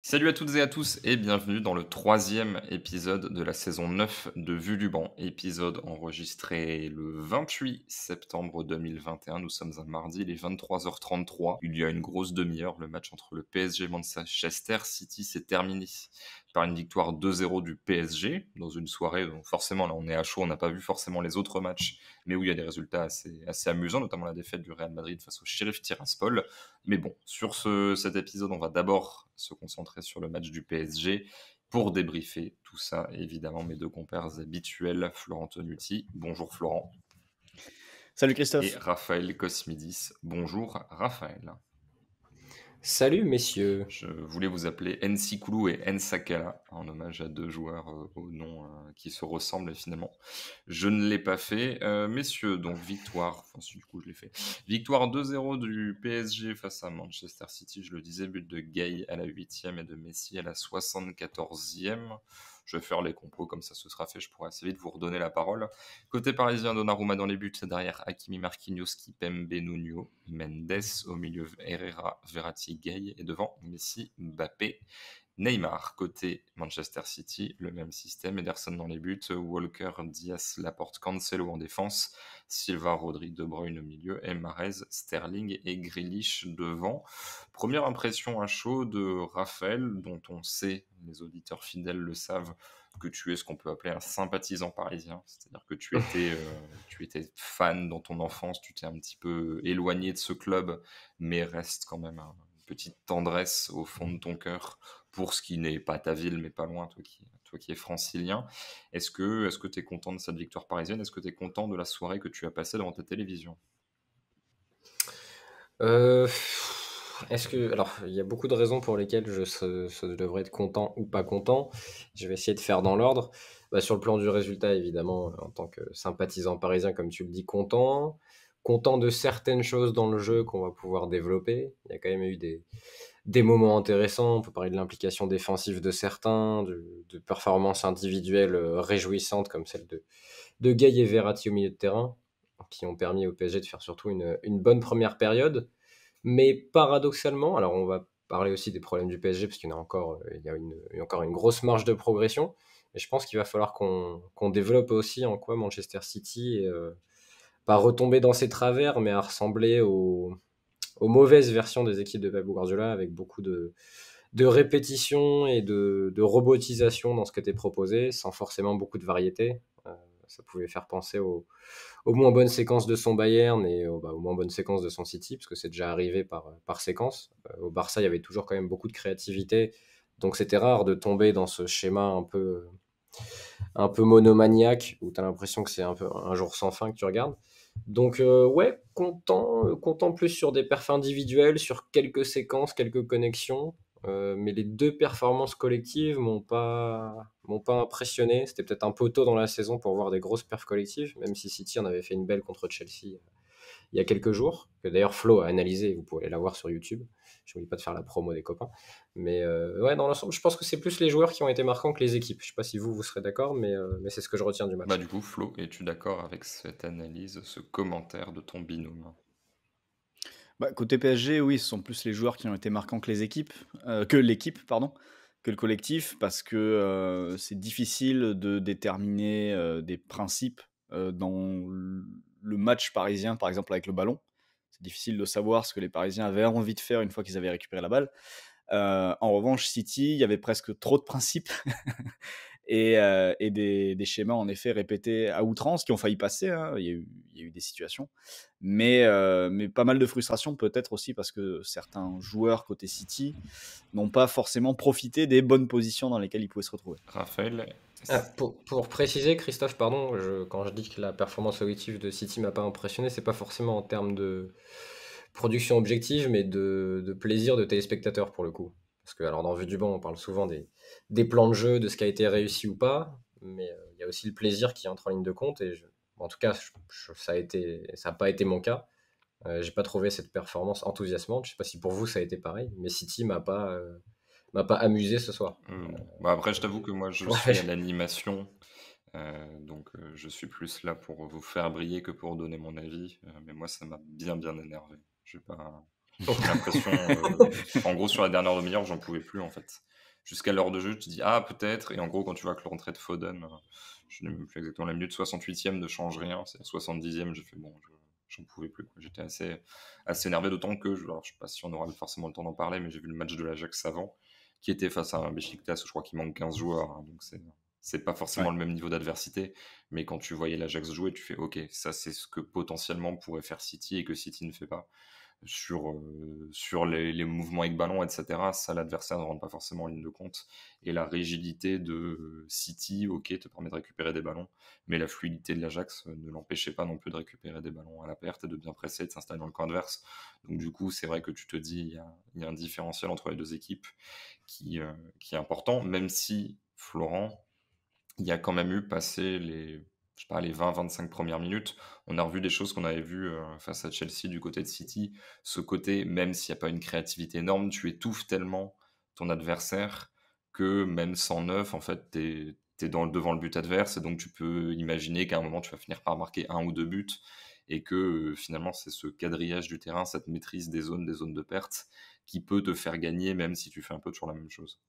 Salut à toutes et à tous et bienvenue dans le troisième épisode de la saison 9 de Vue du banc. Épisode enregistré le 28 septembre 2021. Nous sommes un mardi, il est 23h33. Il y a une grosse demi-heure, le match entre le PSG et Manchester City s'est terminé par une victoire 2-0 du PSG dans une soirée où forcément là on est à chaud, on n'a pas vu forcément les autres matchs, mais où il y a des résultats assez amusants, notamment la défaite du Real Madrid face au Sheriff Tiraspol. Mais bon, sur cet épisode, on va d'abord se concentrer sur le match du PSG pour débriefer tout ça. Évidemment, mes deux compères habituels, Florent Tonuti. Bonjour Florent. Salut Et Christophe. Raphaël Cosmidis. Bonjour Raphaël. Salut messieurs. Je voulais vous appeler Nsikulu et Nsakala, en hommage à deux joueurs au nom qui se ressemblent et finalement. Je ne l'ai pas fait. Messieurs, donc victoire, enfin si du coup je l'ai fait. Victoire 2-0 du PSG face à Manchester City, je le disais, but de Gay à la 8e et de Messi à la 74e. Je vais faire les compos, comme ça ce sera fait, je pourrai assez vite vous redonner la parole. Côté parisien, Donnarumma dans les buts, derrière Hakimi, Marquinhos, Kipembe, Nuno, Mendes, au milieu Herrera, Verratti, Gay, et devant Messi, Mbappé, Neymar. Côté Manchester City, le même système, Ederson dans les buts, Walker, Diaz, Laporte, Cancelo en défense, Silva, Rodri, De Bruyne au milieu, et Mahrez, Sterling et Grealish devant. Première impression à chaud de Raphaël, dont on sait, les auditeurs fidèles le savent, que tu es ce qu'on peut appeler un sympathisant parisien, c'est-à-dire que tu étais fan dans ton enfance, tu t'es un petit peu éloigné de ce club, mais reste quand même une petite tendresse au fond de ton cœur pour ce qui n'est pas ta ville, mais pas loin, toi qui es francilien. Est-ce que tu es content de cette victoire parisienne? Est-ce que tu es content de la soirée que tu as passée devant ta télévision? Euh, alors, il y a beaucoup de raisons pour lesquelles je devrais être content ou pas content. Je vais essayer de faire dans l'ordre. Sur le plan du résultat, évidemment, en tant que sympathisant parisien, comme tu le dis, content. Content de certaines choses dans le jeu qu'on va pouvoir développer. Il y a quand même eu des moments intéressants. On peut parler de l'implication défensive de certains, de performances individuelles réjouissantes comme celle de Gay et Verratti au milieu de terrain, qui ont permis au PSG de faire surtout une bonne première période. Mais paradoxalement, alors on va parler aussi des problèmes du PSG, parce qu'il y en a encore, il y a encore une grosse marge de progression. Mais je pense qu'il va falloir qu'on développe aussi en quoi Manchester City, pas retomber dans ses travers, mais à ressembler aux mauvaises versions des équipes de Pep Guardiola, avec beaucoup de répétition et de robotisation dans ce qui était proposé, sans forcément beaucoup de variété. Ça pouvait faire penser aux moins bonnes séquences de son Bayern et aux moins bonnes séquences de son City, parce que c'est déjà arrivé par séquence. Au Barça, il y avait toujours quand même beaucoup de créativité, donc c'était rare de tomber dans ce schéma un peu monomaniaque, où tu as l'impression que c'est un peu un jour sans fin que tu regardes. Donc ouais, content plus sur des perfs individuels, sur quelques séquences, quelques connexions. Mais les deux performances collectives m'ont pas impressionné. C'était peut-être un peu tôt dans la saison pour voir des grosses perfs collectives, même si City en avait fait une belle contre Chelsea il y a quelques jours, que d'ailleurs Flo a analysé, vous pouvez aller la voir sur YouTube. Je n'oublie pas de faire la promo des copains. Mais ouais, dans l'ensemble, je pense que c'est plus les joueurs qui ont été marquants que les équipes. Je ne sais pas si vous serez d'accord, mais c'est ce que je retiens du Bah match. du coup, Flo, es-tu d'accord avec cette analyse, ce commentaire de ton binôme? Côté PSG, oui, ce sont plus les joueurs qui ont été marquants que l'équipe, pardon, que le collectif, parce que c'est difficile de déterminer des principes dans le match parisien, par exemple avec le ballon. C'est difficile de savoir ce que les Parisiens avaient envie de faire une fois qu'ils avaient récupéré la balle. En revanche, City, il y avait presque trop de principes et des schémas en effet répétés à outrance qui ont failli passer, hein. Il y a eu des situations, mais pas mal de frustration peut-être aussi parce que certains joueurs côté City n'ont pas forcément profité des bonnes positions dans lesquelles ils pouvaient se retrouver. Raphaël, Pour préciser, Christophe, pardon, quand je dis que la performance auditive de City m'a pas impressionné, c'est pas forcément en termes de production objective, mais de plaisir de téléspectateur pour le coup. Parce que, alors, dans Vue du banc, on parle souvent des plans de jeu, de ce qui a été réussi ou pas, mais il y a aussi le plaisir qui entre en ligne de compte. En tout cas, ça n'a pas été mon cas. J'ai pas trouvé cette performance enthousiasmante. Je sais pas si pour vous ça a été pareil, mais City m'a pas amusé ce soir. bah après, je t'avoue que moi, je suis à Ouais. l'animation, donc je suis plus là pour vous faire briller que pour donner mon avis, mais moi, ça m'a bien, bien énervé. Je vais pas. J'ai l'impression, en gros, sur la dernière demi-heure, j'en pouvais plus, en fait. Jusqu'à l'heure de jeu, tu te dis: «Ah, peut-être», et en gros, quand tu vois que l'entrée de Foden, je n'ai même plus exactement la minute, 68e ne change rien, c'est la 70e, j'ai fait: «Bon, j'en pouvais plus», quoi. J'étais assez énervé, d'autant que alors, je sais pas si on aura forcément le temps d'en parler, mais j'ai vu le match de l'Ajax avant, qui était face à un Beşiktaş, je crois qu'il manque 15 joueurs, hein, donc c'est pas forcément Ouais. le même niveau d'adversité, mais quand tu voyais l'Ajax jouer, tu fais: «OK, ça, c'est ce que potentiellement pourrait faire City et que City ne fait pas». Sur les mouvements avec ballon, etc. Ça, l'adversaire ne rentre pas forcément en ligne de compte. Et la rigidité de City, ok, te permet de récupérer des ballons, mais la fluidité de l'Ajax ne l'empêchait pas non plus de récupérer des ballons à la perte et de bien presser et de s'installer dans le camp adverse. Donc du coup, c'est vrai que tu te dis, il y a un différentiel entre les deux équipes qui est important, même si Florent, il y a quand même eu passé je sais pas, les 20-25 premières minutes, on a revu des choses qu'on avait vues face à Chelsea du côté de City. Ce côté, même s'il n'y a pas une créativité énorme, tu étouffes tellement ton adversaire que même sans neuf, en fait, t'es devant le but adverse, et donc tu peux imaginer qu'à un moment, tu vas finir par marquer un ou deux buts, et que finalement, c'est ce quadrillage du terrain, cette maîtrise des zones de perte, qui peut te faire gagner, même si tu fais un peu toujours la même chose.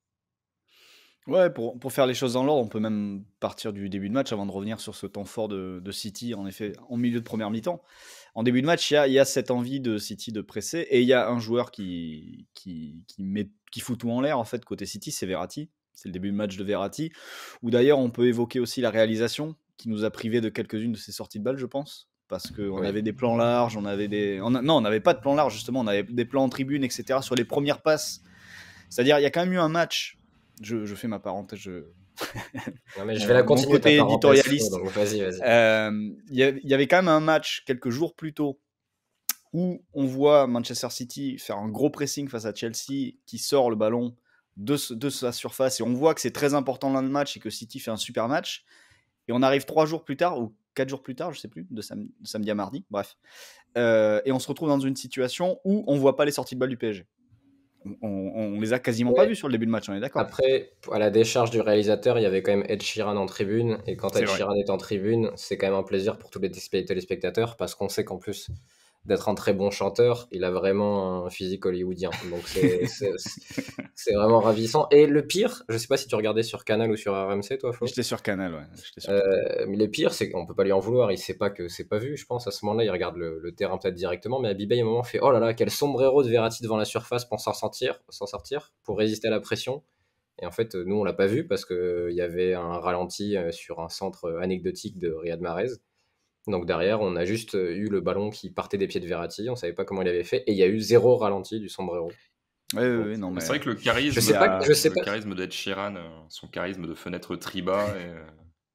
Ouais, pour faire les choses dans l'ordre, on peut même partir du début de match avant de revenir sur ce temps fort de City, en effet, en milieu de première mi-temps. En début de match, il y a cette envie de City de presser, et il y a un joueur qui fout tout en l'air, en fait, côté City, c'est Verratti. C'est le début de match de Verratti, où d'ailleurs on peut évoquer aussi la réalisation, qui nous a privé de quelques-unes de ses sorties de balles, je pense. Parce qu'on Oui. avait des plans larges, non, on n'avait pas de plans larges, justement, on avait des plans en tribune, etc. sur les premières passes. C'est-à-dire, il y a quand même eu un match. Je fais ma parenthèse. Non, mais je vais la Mon continuer, ta côté parenthèse, éditorialiste. donc vas-y, vas-y. Il y avait quand même un match quelques jours plus tôt où on voit Manchester City faire un gros pressing face à Chelsea qui sort le ballon de sa surface, et on voit que c'est très important dans le match et que City fait un super match. Et on arrive 3 jours plus tard, ou 4 jours plus tard, je sais plus, de samedi à mardi, bref. Et on se retrouve dans une situation où on voit pas les sorties de balle du PSG. On les a quasiment pas Ouais. vus sur le début de match, on est d'accord. Après, à la décharge du réalisateur, il y avait quand même Ed Sheeran en tribune. Et quand C'est Ed vrai. Sheeran est en tribune, c'est quand même un plaisir pour tous les téléspectateurs, parce qu'on sait qu'en plus d'être un très bon chanteur, il a vraiment un physique hollywoodien. Donc c'est vraiment ravissant. Et le pire, je sais pas si tu regardais sur Canal ou sur RMC, toi, Flo. J'étais sur Canal, ouais. J'étais sur Canal. Mais le pire, c'est qu'on peut pas lui en vouloir. Il sait pas que c'est pas vu, je pense. À ce moment-là, il regarde le terrain peut-être directement. Mais Abibay, à un moment, fait: oh là là, quel sombrero de Verratti devant la surface pour s'en sortir, pour résister à la pression. Et en fait, nous, on l'a pas vu parce qu'il y avait un ralenti sur un centre anecdotique de Riyad Mahrez. Donc derrière, on a juste eu le ballon qui partait des pieds de Verratti. On savait pas comment il avait fait. Et il y a eu 0 ralenti du sombrero. Oui, non, mais C'est vrai que le Je sais pas. Je sais le pas. charisme d'Ed Sheeran, son charisme de fenêtre Triba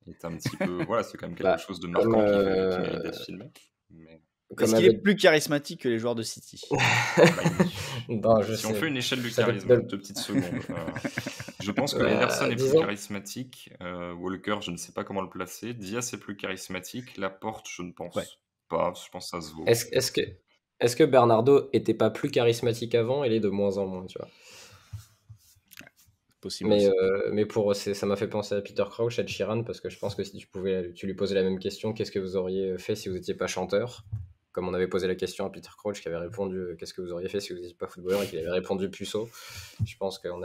est un petit peu. Voilà, c'est quand même quelque Bah, chose de comme, marquant qui mérite d'être filmé. Mais comme Est-ce qu'il est avec. plus charismatique que les joueurs de City? Non, je si on sais. fait une échelle du Ça charisme, dépend de- 2 petites secondes. Je pense que Ederson est plus disons. charismatique. Walker, je ne sais pas comment le placer. Diaz est plus charismatique. Laporte, je ne pense Ouais. pas. Je pense que ça se vaut. Est-ce que Bernardo était pas plus charismatique avant et l'est de moins en moins, tu vois. Possible Mais, aussi. ça m'a fait penser à Peter Crouch, Ed Sheeran, parce que je pense que si tu lui posais la même question, qu'est-ce que vous auriez fait si vous n'étiez pas chanteur? Comme on avait posé la question à Peter Crouch, qui avait répondu qu'est-ce que vous auriez fait si vous n'étiez pas footballeur, et qu'il avait répondu puceau. Je pense qu'on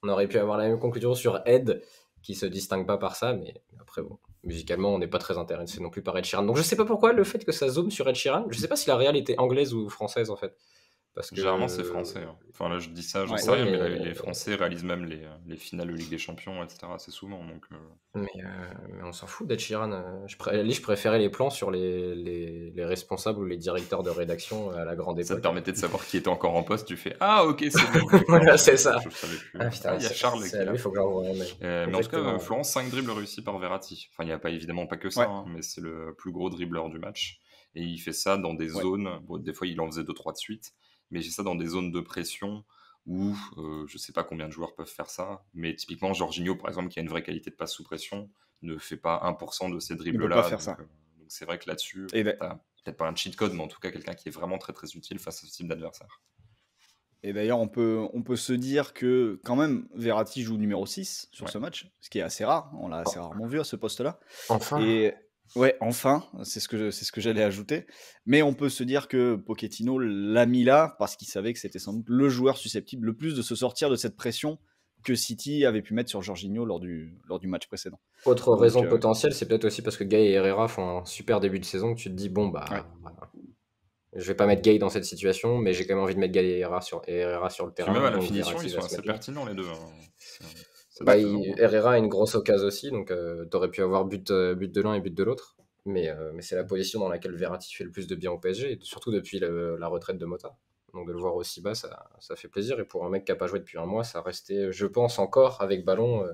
aurait pu avoir la même conclusion sur Ed, qui se distingue pas par ça, mais après, bon, musicalement, on n'est pas très intéressé non plus par Ed Sheeran. Donc je sais pas pourquoi le fait que ça zoome sur Ed Sheeran, je sais pas si la réelle était anglaise ou française en fait. Parce que. Généralement, c'est français. Hein. Enfin, là, je dis ça, j'en Ouais. sais Ouais, rien, mais mais. les Français réalisent même les finales de Ligue des Champions, etc. assez souvent. Donc, Mais on s'en fout d'Ed Sheeran. Je préférais les plans sur les responsables ou les directeurs de rédaction à la grande ça te époque. permettait de savoir qui était encore en poste. Tu fais ah, ok, c'est lui. D'accord, Voilà, c'est ça. Je savais plus. Ah putain, Il y a Charles qui c'est est à là. lui, il faut que j'envoie un mail. Mais en tout cas, Exactement. Florence, 5 dribbles réussis par Verratti. Enfin, il n'y a pas évidemment pas que ça, Ouais. hein, mais c'est le plus gros dribbleur du match. Et il fait ça dans des Ouais. zones. Bon, des fois, il en faisait 2-3 de suite, mais il fait ça dans des zones de pression où je sais pas combien de joueurs peuvent faire ça. Mais typiquement, Jorginho, par exemple, qui a une vraie qualité de passe sous pression, ne fait pas 1% de ces Il peut dribbles-là. pas faire ça. Donc c'est vrai que là-dessus, Et t'as peut-être pas un cheat code, mais en tout cas quelqu'un qui est vraiment très très utile face à ce type d'adversaire. d'ailleurs, on peut se dire que quand même, Verratti joue numéro 6 sur Ouais. ce match, ce qui est assez rare. On l'a assez rarement vu à ce poste-là. Enfin. Et Ouais, enfin, c'est ce que j'allais ajouter. Mais on peut se dire que Pochettino l'a mis là parce qu'il savait que c'était sans doute le joueur susceptible le plus de se sortir de cette pression que City avait pu mettre sur Jorginho lors du match précédent. Autre Donc, raison potentielle, c'est peut-être aussi parce que Gay et Herrera font un super début de saison que tu te dis, bon, ouais. bah, je vais pas mettre Gay dans cette situation, mais j'ai quand même envie de mettre Gay et Herrera sur le Puis même terrain, à la donc finition, ils Verratti sont va se assez mettre là. pertinents les deux, hein. C'est Bah, décevant, hein. Herrera a une grosse occasion aussi, donc t'aurais pu avoir but de l'un et but de l'autre. Mais c'est la position dans laquelle Verratti fait le plus de bien au PSG, et surtout depuis la retraite de Mota. Donc de le voir aussi bas, ça fait plaisir. Et pour un mec qui n'a pas joué depuis un mois, ça restait, je pense, encore avec ballon,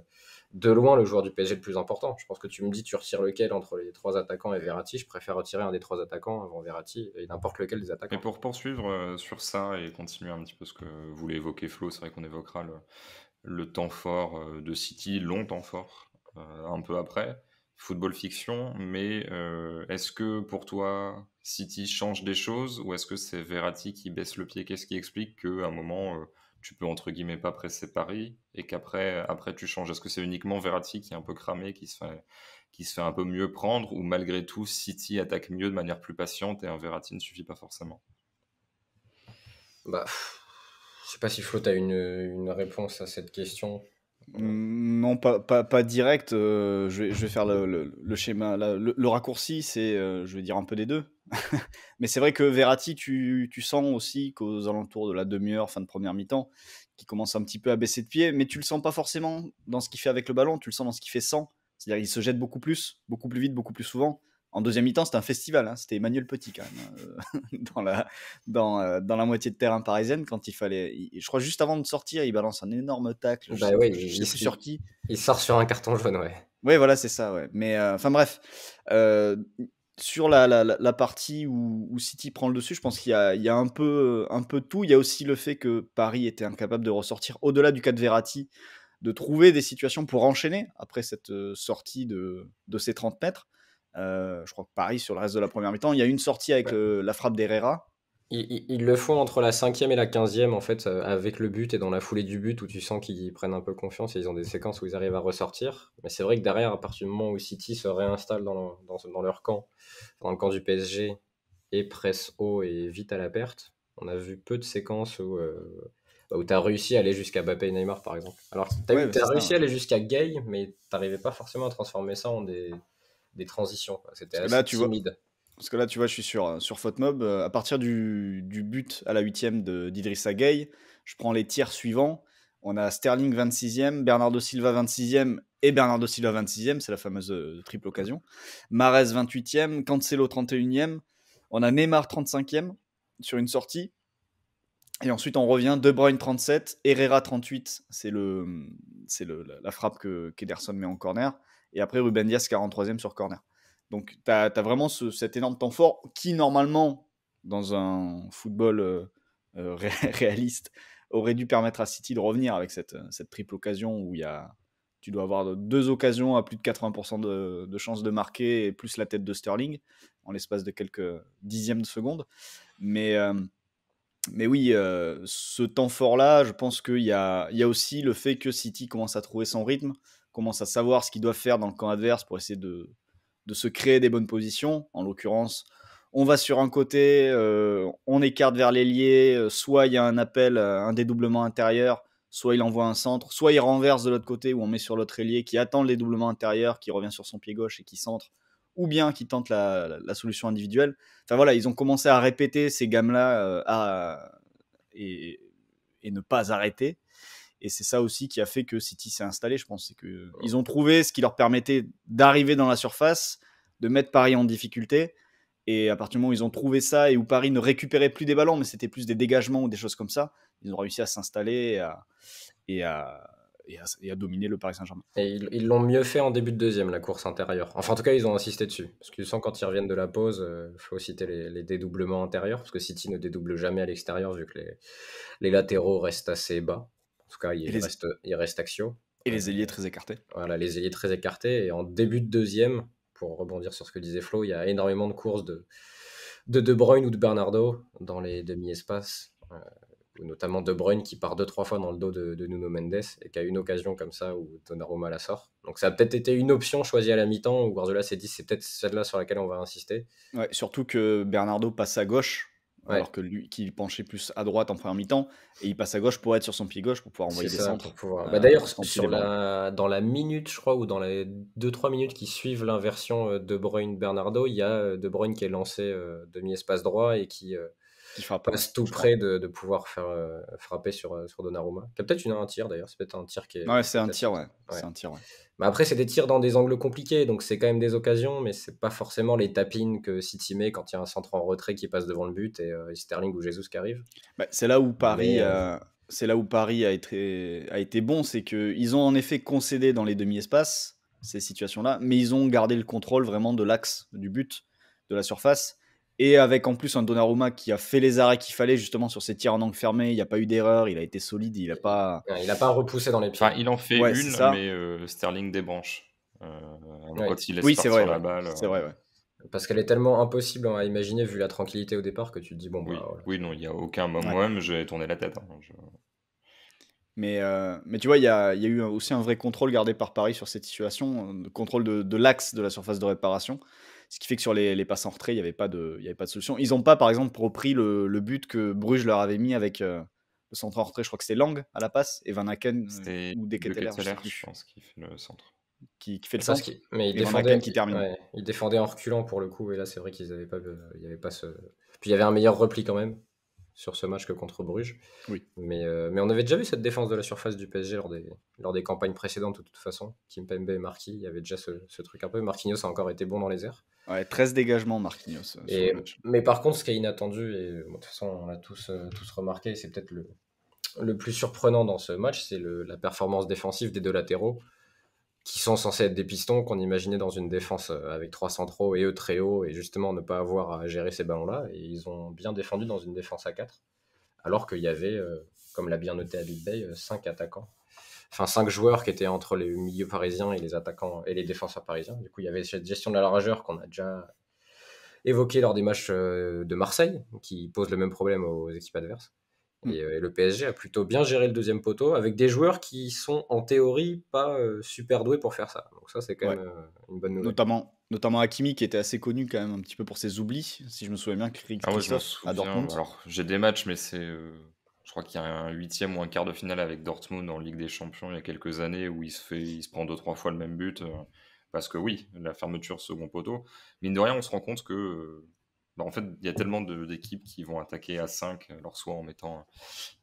de loin le joueur du PSG le plus important. Je pense que tu me dis, tu retires lequel entre les trois attaquants et Verratti. Je préfère retirer un des trois attaquants avant Verratti et n'importe lequel des Et attaquants. pour poursuivre sur ça et continuer un petit peu ce que voulait évoquer Flo, c'est vrai qu'on évoquera le temps fort de City, long temps fort, un peu après. Football fiction, mais est-ce que pour toi, City change des choses ou est-ce que c'est Verratti qui baisse le pied? Qu'est-ce qui explique qu'à un moment, tu peux entre guillemets pas presser Paris et qu'après tu changes? Est-ce que c'est uniquement Verratti qui est un peu cramé, qui se fait un peu mieux prendre ou malgré tout, City attaque mieux de manière plus patiente et un Verratti ne suffit pas forcément? Bah, je sais pas si Flo a une réponse à cette question. Non, pas direct. Je vais faire le schéma, le raccourci, c'est, je vais dire un peu des deux. Mais c'est vrai que Verratti, tu sens aussi qu'aux alentours de la demi-heure, fin de première mi-temps, qu'il commence un petit peu à baisser de pied, mais tu le sens pas forcément dans ce qu'il fait avec le ballon, tu le sens dans ce qu'il fait sans. C'est-à-dire qu'il se jette beaucoup plus vite, beaucoup plus souvent. En deuxième mi-temps, c'était un festival, hein, c'était Emmanuel Petit quand même, dans la moitié de terrain parisienne quand il fallait. Je crois juste avant de sortir, il balance un énorme tacle, Bah ouais, je sais plus sur qui. il sort sur un carton jaune, ouais. Ouais, voilà, c'est ça, ouais. Mais enfin bref, euh, sur la partie où City prend le dessus, je pense qu'il y a un peu de tout. Il y a aussi le fait que Paris était incapable de ressortir au-delà du cas de Verratti, de trouver des situations pour enchaîner après cette sortie de ces 30 mètres. Je crois que Paris, sur le reste de la première mi-temps, il y a une sortie avec Ouais. la frappe d'Herrera. Ils le font entre la 5e et la 15e, en fait, avec le but et dans la foulée du but où tu sens qu'ils prennent un peu confiance et ils ont des séquences où ils arrivent à ressortir. Mais c'est vrai que derrière, à partir du moment où City se réinstalle dans leur camp, dans le camp du PSG, et presse haut et vite à la perte, on a vu peu de séquences où tu as réussi à aller jusqu'à Mbappé et Neymar, par exemple. Alors, tu Ouais, bah, as c'est ça, réussi ouais. à aller jusqu'à Gay, mais t'arrivais pas forcément à transformer ça en des transitions, quoi. C'était Parce que assez là, tu vois, timide. je suis sur FotMob. À partir du but à la 8e d'Idrissa Gueye, je prends les tirs suivants. On a Sterling 26e, Bernardo Silva 26e et Bernardo Silva 26e, c'est la fameuse triple occasion. Mahrez 28e, Cancelo 31e. On a Neymar 35e sur une sortie. Et ensuite, on revient De Bruyne 37, Herrera 38, la frappe qu'Ederson met en corner. Et après, Ruben Dias 43e sur corner. Donc, tu as vraiment cet énorme temps fort qui, normalement, dans un football réaliste, aurait dû permettre à City de revenir avec cette triple occasion où tu dois avoir deux occasions à plus de 80% de chances de marquer et plus la tête de Sterling en l'espace de quelques dixièmes de seconde. Mais. Mais oui, ce temps fort-là, je pense qu'il y a aussi le fait que City commence à trouver son rythme, commence à savoir ce qu'ils doivent faire dans le camp adverse pour essayer de se créer des bonnes positions. En l'occurrence, on va sur un côté, on écarte vers l'ailier, soit il y a un appel, un dédoublement intérieur, soit il envoie un centre, soit il renverse de l'autre côté où on met sur l'autre ailier qui attend le dédoublement intérieur, qui revient sur son pied gauche et qui centre, ou bien qui tente la solution individuelle. Enfin voilà, ils ont commencé à répéter ces gammes-là et, et ne pas arrêter. Et c'est ça aussi qui a fait que City s'est installé, je pense. C'est qu'ils ont trouvé ce qui leur permettait d'arriver dans la surface, de mettre Paris en difficulté. Et à partir du moment où ils ont trouvé ça et où Paris ne récupérait plus des ballons, mais c'était plus des dégagements ou des choses comme ça, ils ont réussi à s'installer et à dominer le Paris Saint-Germain. Et ils l'ont mieux fait en début de deuxième, la course intérieure. Enfin, en tout cas, ils ont insisté dessus. Parce que tu sens quand ils reviennent de la pause, il faut citer les dédoublements intérieurs, parce que City ne dédouble jamais à l'extérieur, vu que les latéraux restent assez bas. En tout cas, Et ils restent axiaux. les ailiers très écartés. Voilà, les ailiers très écartés. Et en début de deuxième, pour rebondir sur ce que disait Flo, il y a énormément de courses de De Bruyne ou de Bernardo dans les demi-espaces. notamment De Bruyne qui part 2-3 fois dans le dos de Nuno Mendes et qui a une occasion comme ça où Donnarumma la sort. Donc ça a peut-être été une option choisie à la mi-temps où Guardiola s'est dit c'est peut-être celle-là sur laquelle on va insister. Ouais, surtout que Bernardo passe à gauche, Ouais, alors que lui, qui penchait plus à droite en première mi-temps, et il passe à gauche pour être sur son pied gauche pour pouvoir c'est envoyer des ça pour centres pouvoir. D'ailleurs, quand il est bon. dans la minute, je crois, ou dans les 2-3 minutes qui suivent l'inversion De Bruyne-Bernardo, il y a De Bruyne qui est lancé demi-espace droit et qui Qui frappe, passe tout je crois. près de pouvoir faire frapper sur Donnarumma. Qui a peut-être un tir d'ailleurs, c'est peut-être un tir qui Ouais, est c'est un peut-être tir, sorti. ouais. Ouais. C'est un tir, ouais. Mais après, c'est des tirs dans des angles compliqués, donc c'est quand même des occasions, mais c'est pas forcément les tapines que City met quand il y a un centre en retrait qui passe devant le but et Sterling ou Jesus qui arrive. Bah, c'est là où Paris Mais a été bon, c'est qu'ils ont en effet concédé dans les demi-espaces, ces situations-là, mais ils ont gardé le contrôle vraiment de l'axe du but, de la surface, et avec en plus un Donnarumma qui a fait les arrêts qu'il fallait justement sur ses tirs en angle fermé, il n'y a pas eu d'erreur, il a été solide, il a pas... il a pas repoussé dans les pieds. Enfin, il en fait Ouais, c'est une, ça. mais Sterling débranche. Ouais. Quand il laisse Oui, c'est partir vrai, la balle. c'est vrai, ouais. Parce qu'elle est tellement impossible à imaginer vu la tranquillité au départ que tu te dis bon Oui, bah voilà. oui, non, il n'y a aucun moment. Ouais. Moi-même, j'ai tourné la tête. Mais tu vois, il y a eu aussi un vrai contrôle gardé par Paris sur cette situation, contrôle de l'axe de la surface de réparation. Ce qui fait que sur les passes en retrait, il n'y avait pas de solution. Ils n'ont pas, par exemple, repris le but que Bruges leur avait mis avec le centre en retrait. Je crois que c'était Lang à la passe et Van Aken C'était ou De Deketeler, je sais Ketteler, je plus, pense, qui fait le centre. qui fait le Parce centre. qu'il mais Et Van Aken qui termine. il défendait en reculant pour le coup et là c'est vrai qu'ils avaient pas il y avait pas ce puis il y avait un meilleur repli quand même sur ce match que contre Bruges. Oui. Mais on avait déjà vu cette défense de la surface du PSG lors des campagnes précédentes de toute façon. Kimpembe et Marquis, il y avait déjà ce truc un peu. Marquinhos a encore été bon dans les airs. Ouais, 13 dégagements, Marquinhos, sur le match. Mais par contre, ce qui est inattendu, et de toute façon on l'a tous remarqué, c'est peut-être le plus surprenant dans ce match, c'est la performance défensive des deux latéraux, qui sont censés être des pistons qu'on imaginait dans une défense avec trois centraux et eux très hauts, et justement ne pas avoir à gérer ces ballons-là. Et ils ont bien défendu dans une défense à 4, alors qu'il y avait, comme l'a bien noté Habib Bey, 5 attaquants. Enfin, 5 joueurs qui étaient entre les milieux parisiens et les attaquants et les défenseurs parisiens. Du coup, il y avait cette gestion de la largeur qu'on a déjà évoquée lors des matchs de Marseille, qui pose le même problème aux équipes adverses. Et le PSG a plutôt bien géré le deuxième poteau avec des joueurs qui sont en théorie pas super doués pour faire ça. Donc ça, c'est quand Ouais. même une bonne nouvelle. Notamment Hakimi qui était assez connu quand même un petit peu pour ses oublis, si je me souviens bien, Ah ouais, je m'en Christophe à souviens. Dortmund. Alors, j'ai des matchs, mais je crois qu'il y a un huitième ou un quart de finale avec Dortmund en Ligue des Champions il y a quelques années où il se prend 2-3 fois le même but. Parce que oui, la fermeture second poteau. Mine de rien, on se rend compte que en fait, il y a tellement d'équipes qui vont attaquer à 5, alors soit en mettant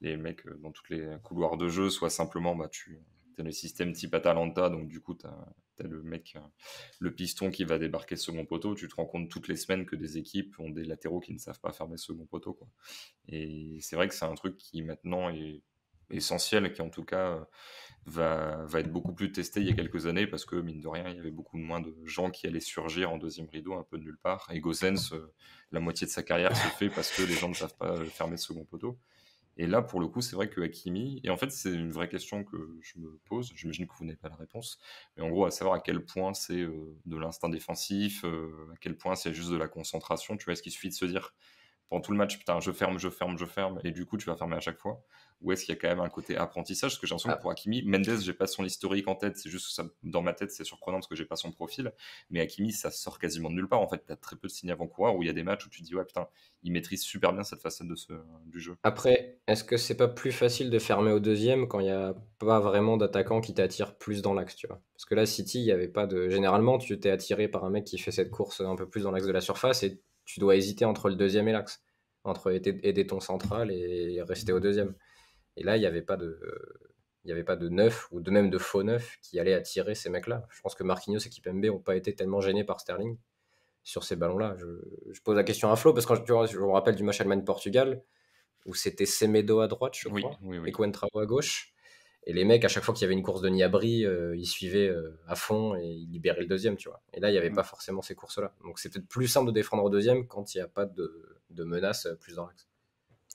les mecs dans tous les couloirs de jeu, soit simplement tu as le système type Atalanta, donc du coup tu as le mec, le piston qui va débarquer second poteau. Tu te rends compte toutes les semaines que des équipes ont des latéraux qui ne savent pas fermer second poteau, quoi. Et c'est vrai que c'est un truc qui maintenant est essentiel, qui en tout cas va être beaucoup plus testé il y a quelques années, parce que mine de rien, il y avait beaucoup moins de gens qui allaient surgir en deuxième rideau un peu de nulle part. Et Gosens, la moitié de sa carrière se fait parce que les gens ne savent pas fermer second poteau. Et là, pour le coup, c'est vrai que Hakimi, et en fait, c'est une vraie question que je me pose, j'imagine que vous n'avez pas la réponse, mais en gros, à savoir à quel point c'est de l'instinct défensif, à quel point c'est juste de la concentration. Tu vois, est-ce qu'il suffit de se dire pendant tout le match, putain, je ferme, et du coup, tu vas fermer à chaque fois? Ou est-ce qu'il y a quand même un côté apprentissage? Parce que j'ai l'impression que pour Hakimi, Mendes, j'ai pas son historique en tête, c'est juste que ça, dans ma tête, c'est surprenant parce que j'ai pas son profil, mais Hakimi, ça sort quasiment de nulle part. En fait, t'as très peu de signes avant-coureurs où il y a des matchs où tu te dis, ouais, putain, il maîtrise super bien cette facette du jeu. Après, est-ce que c'est pas plus facile de fermer au deuxième quand il n'y a pas vraiment d'attaquant qui t'attire plus dans l'axe, tu vois? Parce que là, City, il y avait pas de. Généralement, tu t'es attiré par un mec qui fait cette course un peu plus dans l'axe de la surface et tu dois hésiter entre le deuxième et l'axe, entre aider ton central et rester au deuxième. Et là, il y avait pas de neuf ou de même de faux neuf qui allait attirer ces mecs-là. Je pense que Marquinhos et Kimpembe n'ont pas été tellement gênés par Sterling sur ces ballons-là. Je pose la question à Flo parce que tu vois, je me rappelle du match Allemagne-Portugal où c'était Semedo à droite, je Oui, crois, oui, et oui. Coentrao à gauche. Et les mecs, à chaque fois qu'il y avait une course de Niabri, ils suivaient à fond et ils libéraient le deuxième, tu vois. Et là, il n'y avait pas forcément ces courses-là. Donc c'est peut-être plus simple de défendre au deuxième quand il n'y a pas de menace plus dans l'axe.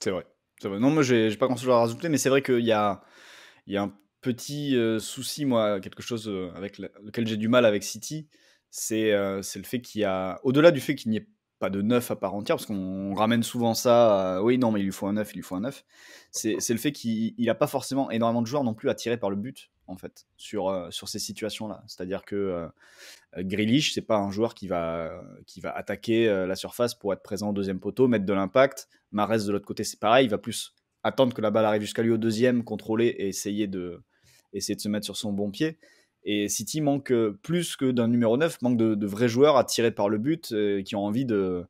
C'est vrai. C'est vrai. Non, moi, j'ai pas grand-chose à rajouter, mais c'est vrai qu'il y a un petit souci, moi, quelque chose avec lequel j'ai du mal avec City, c'est le fait qu'il y a, au-delà du fait qu'il n'y ait pas de neuf à part entière, parce qu'on ramène souvent ça oui, non, mais il lui faut un neuf, il lui faut un neuf. C'est le fait qu'il n'a pas forcément énormément de joueurs non plus attirés par le but, en fait, sur ces situations-là. C'est-à-dire que Grealish, c'est pas un joueur qui va attaquer la surface pour être présent au deuxième poteau, mettre de l'impact. Mahrez, de l'autre côté, c'est pareil, il va plus attendre que la balle arrive jusqu'à lui au deuxième, contrôler et essayer de se mettre sur son bon pied. Et City manque plus que d'un numéro 9, manque de vrais joueurs attirés par le but, qui ont envie de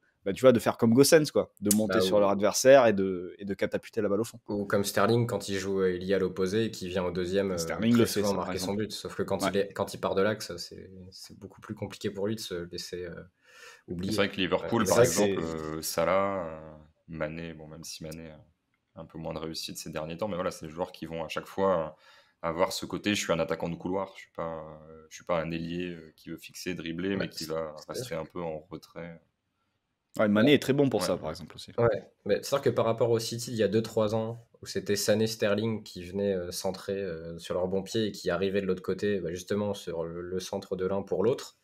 faire comme Gossens, quoi, de monter sur leur adversaire et de catapulter la balle au fond. Ou comme Sterling quand il joue lié à l'opposé et qui vient au deuxième, Sterling le fait, souvent ça, marquer son but. Sauf que quand il part de l'axe, c'est beaucoup plus compliqué pour lui de se laisser oublier. C'est vrai que Liverpool, par exemple, Salah, Mané, bon, même si Mané a un peu moins de réussite ces derniers temps, mais voilà, c'est des joueurs qui vont à chaque fois avoir ce côté, je suis un attaquant de couloir, je suis pas un ailier qui veut fixer, dribbler, mais qui va rester un peu en retrait. Ouais, Mané est très bon pour ça, par exemple, aussi. Ouais, mais c'est sûr que par rapport au City, il y a 2-3 ans, où c'était Sané, Sterling qui venaient centrer sur leur bon pied et qui arrivaient de l'autre côté, justement sur le centre de l'un pour l'autre.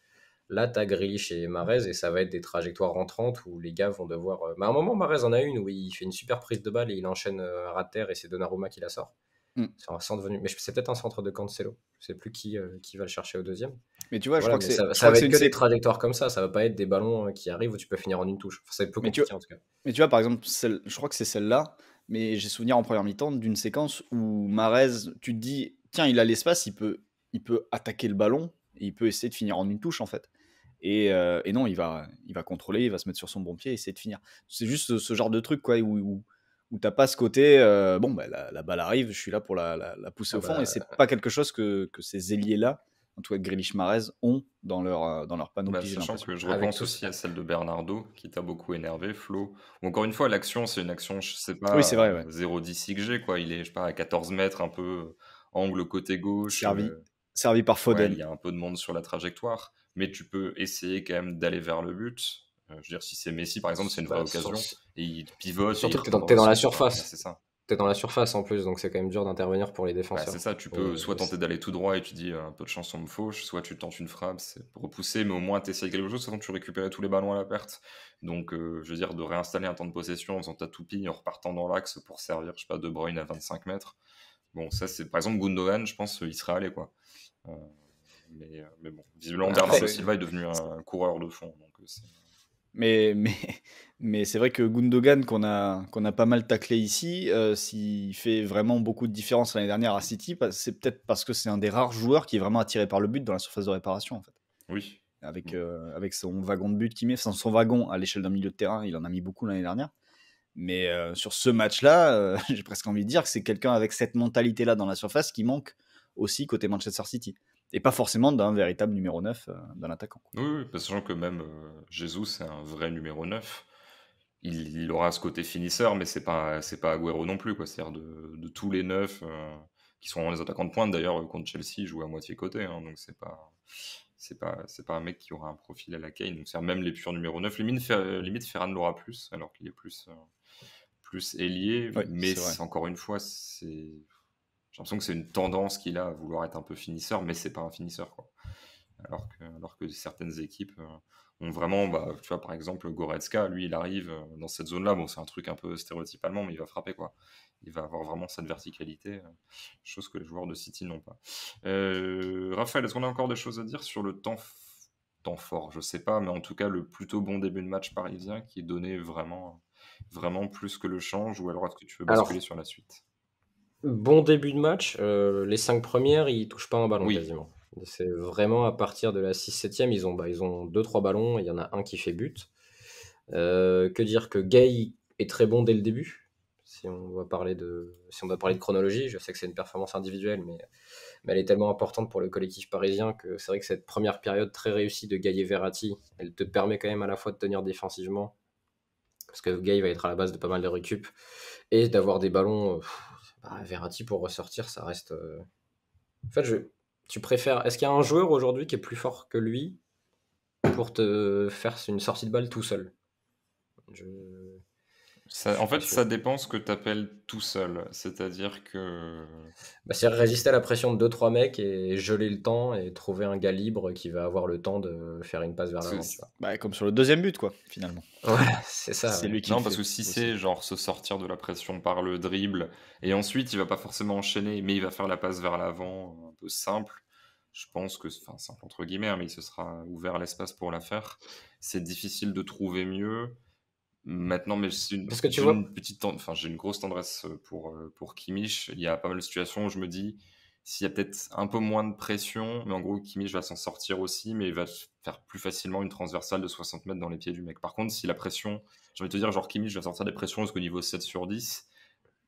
Là, t'as Grealish et Mahrez et ça va être des trajectoires rentrantes où les gars vont devoir... à un moment, Mahrez en a une où il fait une super prise de balle et il enchaîne un ras de terre et c'est Donnarumma qui la sort. C'est un centre venu, mais c'est peut-être un centre de Cancelo. Je sais plus qui va le chercher au deuxième. Mais tu vois, Voilà, je crois que ça va être que des trajectoires comme ça. Ça va pas être des ballons qui arrivent où tu peux finir en une touche. Enfin, ça va être peu compliqué en tout cas. Mais tu vois, par exemple, je crois que c'est celle-là. Mais j'ai souvenir en première mi-temps d'une séquence où Mahrez, tu te dis, tiens, il a l'espace, il peut attaquer le ballon et il peut essayer de finir en une touche en fait. Et non, il va contrôler, il va se mettre sur son bon pied et essayer de finir. C'est juste ce genre de truc, quoi, où t'as pas ce côté, la balle arrive, je suis là pour la pousser au fond, et c'est pas quelque chose que ces ailiers-là, en tout cas Grealish, Mahrez, ont dans leur panoplie. Sachant que je repense aussi à celle de Bernardo, qui t'a beaucoup énervé, Flo. Encore une fois, l'action, c'est une action, je sais pas, oui, c'est vrai, ouais. 0,10 XG, quoi. Il est, je sais pas, à 14 mètres, un peu angle côté gauche. Servi par Foden. Il y a un peu de monde sur la trajectoire, mais tu peux essayer quand même d'aller vers le but. Je veux dire, si c'est Messi, par exemple, c'est une vraie occasion, et il pivote. Surtout que t'es dans la surface. C'est ça. T'es dans la surface en plus, donc c'est quand même dur d'intervenir pour les défenseurs. C'est ça, tu peux soit tenter d'aller tout droit et tu dis un peu de chance on me fauche, soit tu tentes une frappe, c'est pour repousser, mais au moins tu essayes quelque chose, sinon tu récupères tous les ballons à la perte. Donc je veux dire, de réinstaller un temps de possession en faisant ta toupie, en repartant dans l'axe pour servir, je sais pas, De Bruyne à 25 mètres. Bon, ça c'est, par exemple, Gundogan, je pense, il serait allé, quoi. Mais bon, visiblement, Bernardo Silva est devenu un coureur de fond, donc c'est... Mais c'est vrai que Gundogan, qu'on a pas mal taclé ici, s'il fait vraiment beaucoup de différence l'année dernière à City, c'est peut-être parce que c'est un des rares joueurs qui est vraiment attiré par le but dans la surface de réparation, en fait. Oui. Avec son wagon de but qu'il met, son wagon à l'échelle d'un milieu de terrain, il en a mis beaucoup l'année dernière. Mais sur ce match-là, j'ai presque envie de dire que c'est quelqu'un avec cette mentalité-là dans la surface qui manque aussi côté Manchester City. Et pas forcément d'un véritable numéro 9 d'un attaquant. Oui, sachant que même Jesus, c'est un vrai numéro 9. Il aura ce côté finisseur, mais c'est pas Agüero non plus, quoi. C'est-à-dire de tous les 9 qui sont les attaquants de pointe, d'ailleurs, contre Chelsea, il joue à moitié côté, hein, donc c'est pas un mec qui aura un profil à la Kane. Donc c'est même les purs numéro 9. Limite Ferran l'aura plus, alors qu'il est plus ailier, oui, mais encore une fois, j'ai l'impression que c'est une tendance qu'il a à vouloir être un peu finisseur, mais c'est pas un finisseur, quoi. Alors que certaines équipes ont vraiment, tu vois, par exemple, Goretzka, lui, il arrive dans cette zone-là. Bon, c'est un truc un peu stéréotypalement, mais il va frapper, quoi. Il va avoir vraiment cette verticalité, chose que les joueurs de City n'ont pas. Raphaël, est-ce qu'on a encore des choses à dire sur le temps fort? Je sais pas, mais en tout cas, le plutôt bon début de match parisien qui est donné vraiment, vraiment plus que le change, ou alors est-ce que tu veux basculer sur la suite? Bon début de match, les 5 premières, ils touchent pas un ballon quasiment. C'est vraiment à partir de la 6-7e, ils ont 2-3 ballons, il y en a un qui fait but. Que dire que Gay est très bon dès le début, si on doit parler de chronologie. Je sais que c'est une performance individuelle, mais elle est tellement importante pour le collectif parisien que c'est vrai que cette première période très réussie de Gay et Verratti, elle te permet quand même à la fois de tenir défensivement, parce que Gay va être à la base de pas mal de récup, et d'avoir des ballons... Verratti pour ressortir, ça reste... En fait, tu préfères... Est-ce qu'il y a un joueur aujourd'hui qui est plus fort que lui pour te faire une sortie de balle tout seul? Je En suis pas fait, sûr. ça dépend ce que tu appelles tout seul. C'est-à-dire que... Bah, c'est résister à la pression de deux trois mecs et geler le temps et trouver un gars libre qui va avoir le temps de faire une passe vers l'avant, tu vois. Bah, comme sur le deuxième but, quoi, finalement. Voilà, c'est ça, C'est ouais. lui qui le Non, parce fait que si aussi. c'est genre se sortir de la pression par le dribble, et ensuite il va pas forcément enchaîner, mais il va faire la passe vers l'avant, un peu simple, je pense que, enfin simple entre guillemets, hein, mais il se sera ouvert l'espace pour la faire. C'est difficile de trouver mieux. Maintenant, mais Parce que tu j'ai vois, une enfin j'ai une grosse tendresse pour Kimmich. Il y a pas mal de situations où je me dis, s'il y a peut-être un peu moins de pression, mais en gros Kimmich va s'en sortir aussi, mais il va faire plus facilement une transversale de 60 mètres dans les pieds du mec. Par contre, si la pression, j'ai envie de te dire, genre Kimmich va sortir des pressions jusqu'au niveau 7 sur 10,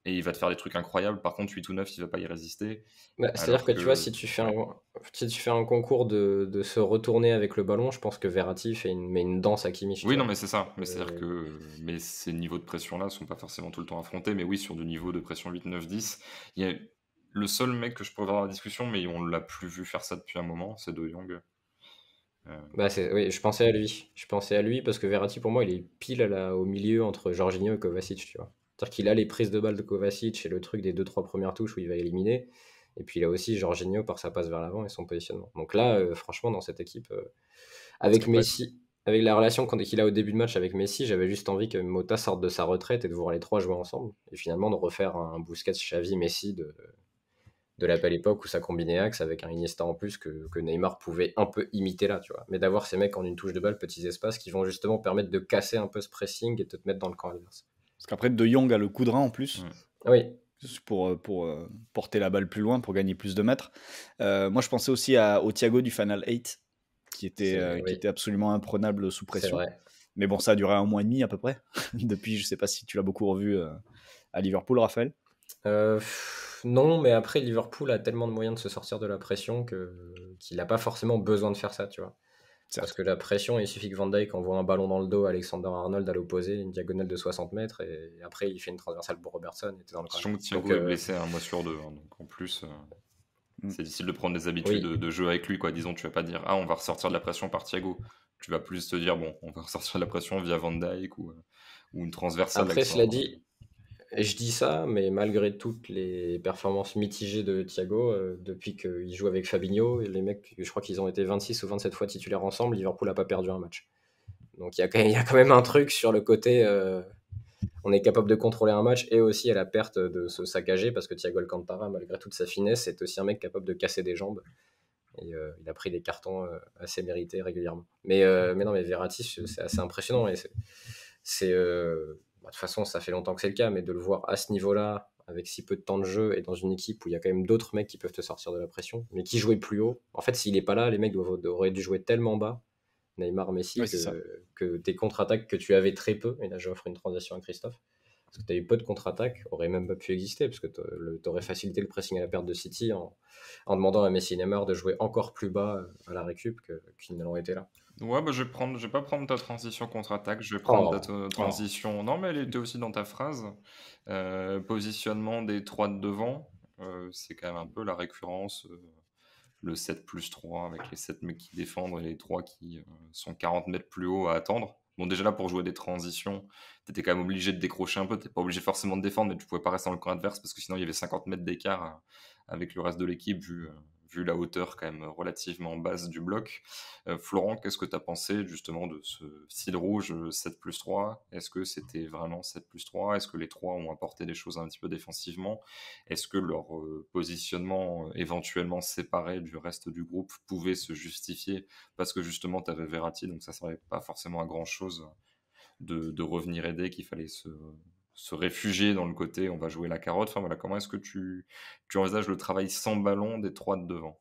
et il va te faire des trucs incroyables. Par contre, 8 ou 9, il va pas y résister. bah, c'est-à-dire Alors que tu vois, que, ouais, si tu fais un concours de se retourner avec le ballon, je pense que Verratti met une danse à Kimmich, tu oui, non, vois. mais c'est ça. Mais c'est-à-dire Euh, que mais ces niveaux de pression-là sont pas forcément tout le temps affrontés. Mais oui, sur du niveau de pression 8, 9, 10, il y a le seul mec que je pourrais avoir dans la discussion, mais on l'a plus vu faire ça depuis un moment, c'est De Jong. Euh, Bah oui, je pensais à lui. Je pensais à lui parce que Verratti, pour moi, il est pile au milieu entre Jorginho et Kovacic, tu vois. C'est-à-dire qu'il a les prises de balles de Kovacic et le truc des deux trois premières touches où il va éliminer. Et puis il a aussi Jorginho par sa passe vers l'avant et son positionnement. Donc là, franchement, dans cette équipe, parce avec qu'après, Messi, avec la relation qu'il a au début de match avec Messi, j'avais juste envie que Mota sorte de sa retraite et de voir les trois jouer ensemble. Et finalement de refaire un Busquets, Xavi, Messi de la belle époque où ça combinait axe avec un Iniesta en plus que Neymar pouvait un peu imiter là, tu vois. Mais d'avoir ces mecs en une touche de balle, petits espaces, qui vont justement permettre de casser un peu ce pressing et de te mettre dans le camp adverse. Parce qu'après, De Jong a le coup de rein en plus, Oui, pour porter la balle plus loin, pour gagner plus de mètres. Moi, je pensais aussi au Thiago du Final 8, qui oui, était absolument imprenable sous c'est pression. vrai. Mais bon, ça a duré 1 mois et demi à peu près. Depuis, je sais pas si tu l'as beaucoup revu à Liverpool, Raphaël. Non, mais après, Liverpool a tellement de moyens de se sortir de la pression qu'il n'a pas forcément besoin de faire ça, tu vois. Parce Certes. que la pression, il suffit que Van Dijk envoie un ballon dans le dos à Alexander-Arnold à l'opposé, une diagonale de 60 mètres, et après il fait une transversale pour Robertson et t'es dans le camp sachant que adverse. Donc Thiago est blessé un mois sur deux, hein, donc en plus, Mm. c'est difficile de prendre des habitudes oui, de jeu avec lui, quoi. Disons, tu vas pas dire, ah, on va ressortir de la pression par Thiago. Tu vas plus te dire, bon, on va ressortir de la pression via Van Dijk ou une transversale après avec cela son. dit, je dis ça, mais malgré toutes les performances mitigées de Thiago, depuis qu'il joue avec Fabinho, et les mecs, je crois qu'ils ont été 26 ou 27 fois titulaires ensemble, Liverpool n'a pas perdu un match. Donc il y a quand même un truc sur le côté, on est capable de contrôler un match et aussi à la perte de se saccager, parce que Thiago Alcantara, malgré toute sa finesse, est aussi un mec capable de casser des jambes. Et il a pris des cartons assez mérités régulièrement. Mais non, mais Verratti, c'est assez impressionnant. Et de toute façon, ça fait longtemps que c'est le cas, mais de le voir à ce niveau-là, avec si peu de temps de jeu, et dans une équipe où il y a quand même d'autres mecs qui peuvent te sortir de la pression, mais qui jouaient plus haut. En fait, s'il n'est pas là, les mecs auraient dû jouer tellement bas, Neymar, Messi, Ouais, c'est ça. que tes contre-attaques que tu avais très peu, et là j'offre une transition à Christophe, parce que tu as eu peu de contre-attaques, auraient même pas pu exister, parce que tu aurais facilité le pressing à la perte de City en demandant à Messi et Neymar de jouer encore plus bas à la récup qu'ils ne l'ont été là. Ouais, bah, je vais pas prendre ta transition contre-attaque, je vais prendre ta Oh, Oh. transition. Non, mais elle était aussi dans ta phrase. Positionnement des trois de devant, c'est quand même un peu la récurrence. Le 7 plus 3 avec les 7 mecs qui défendent et les 3 qui sont 40 mètres plus haut à attendre. Bon, déjà là, pour jouer des transitions, t'étais quand même obligé de décrocher un peu. T'es pas obligé forcément de défendre, mais tu pouvais pas rester dans le camp adverse parce que sinon il y avait 50 mètres d'écart avec le reste de l'équipe vu la hauteur quand même relativement basse du bloc. Florent, qu'est-ce que tu as pensé justement de ce fil rouge 7 plus 3? Est-ce que c'était vraiment 7 plus 3? Est-ce que les 3 ont apporté des choses un petit peu défensivement? Est-ce que leur positionnement éventuellement séparé du reste du groupe pouvait se justifier parce que justement tu avais Verratti, donc ça ne servait pas forcément à grand chose de revenir aider, qu'il fallait se réfugier dans le côté on va jouer la carotte. Enfin voilà, comment est-ce que tu envisages le travail sans ballon des 3 de devant?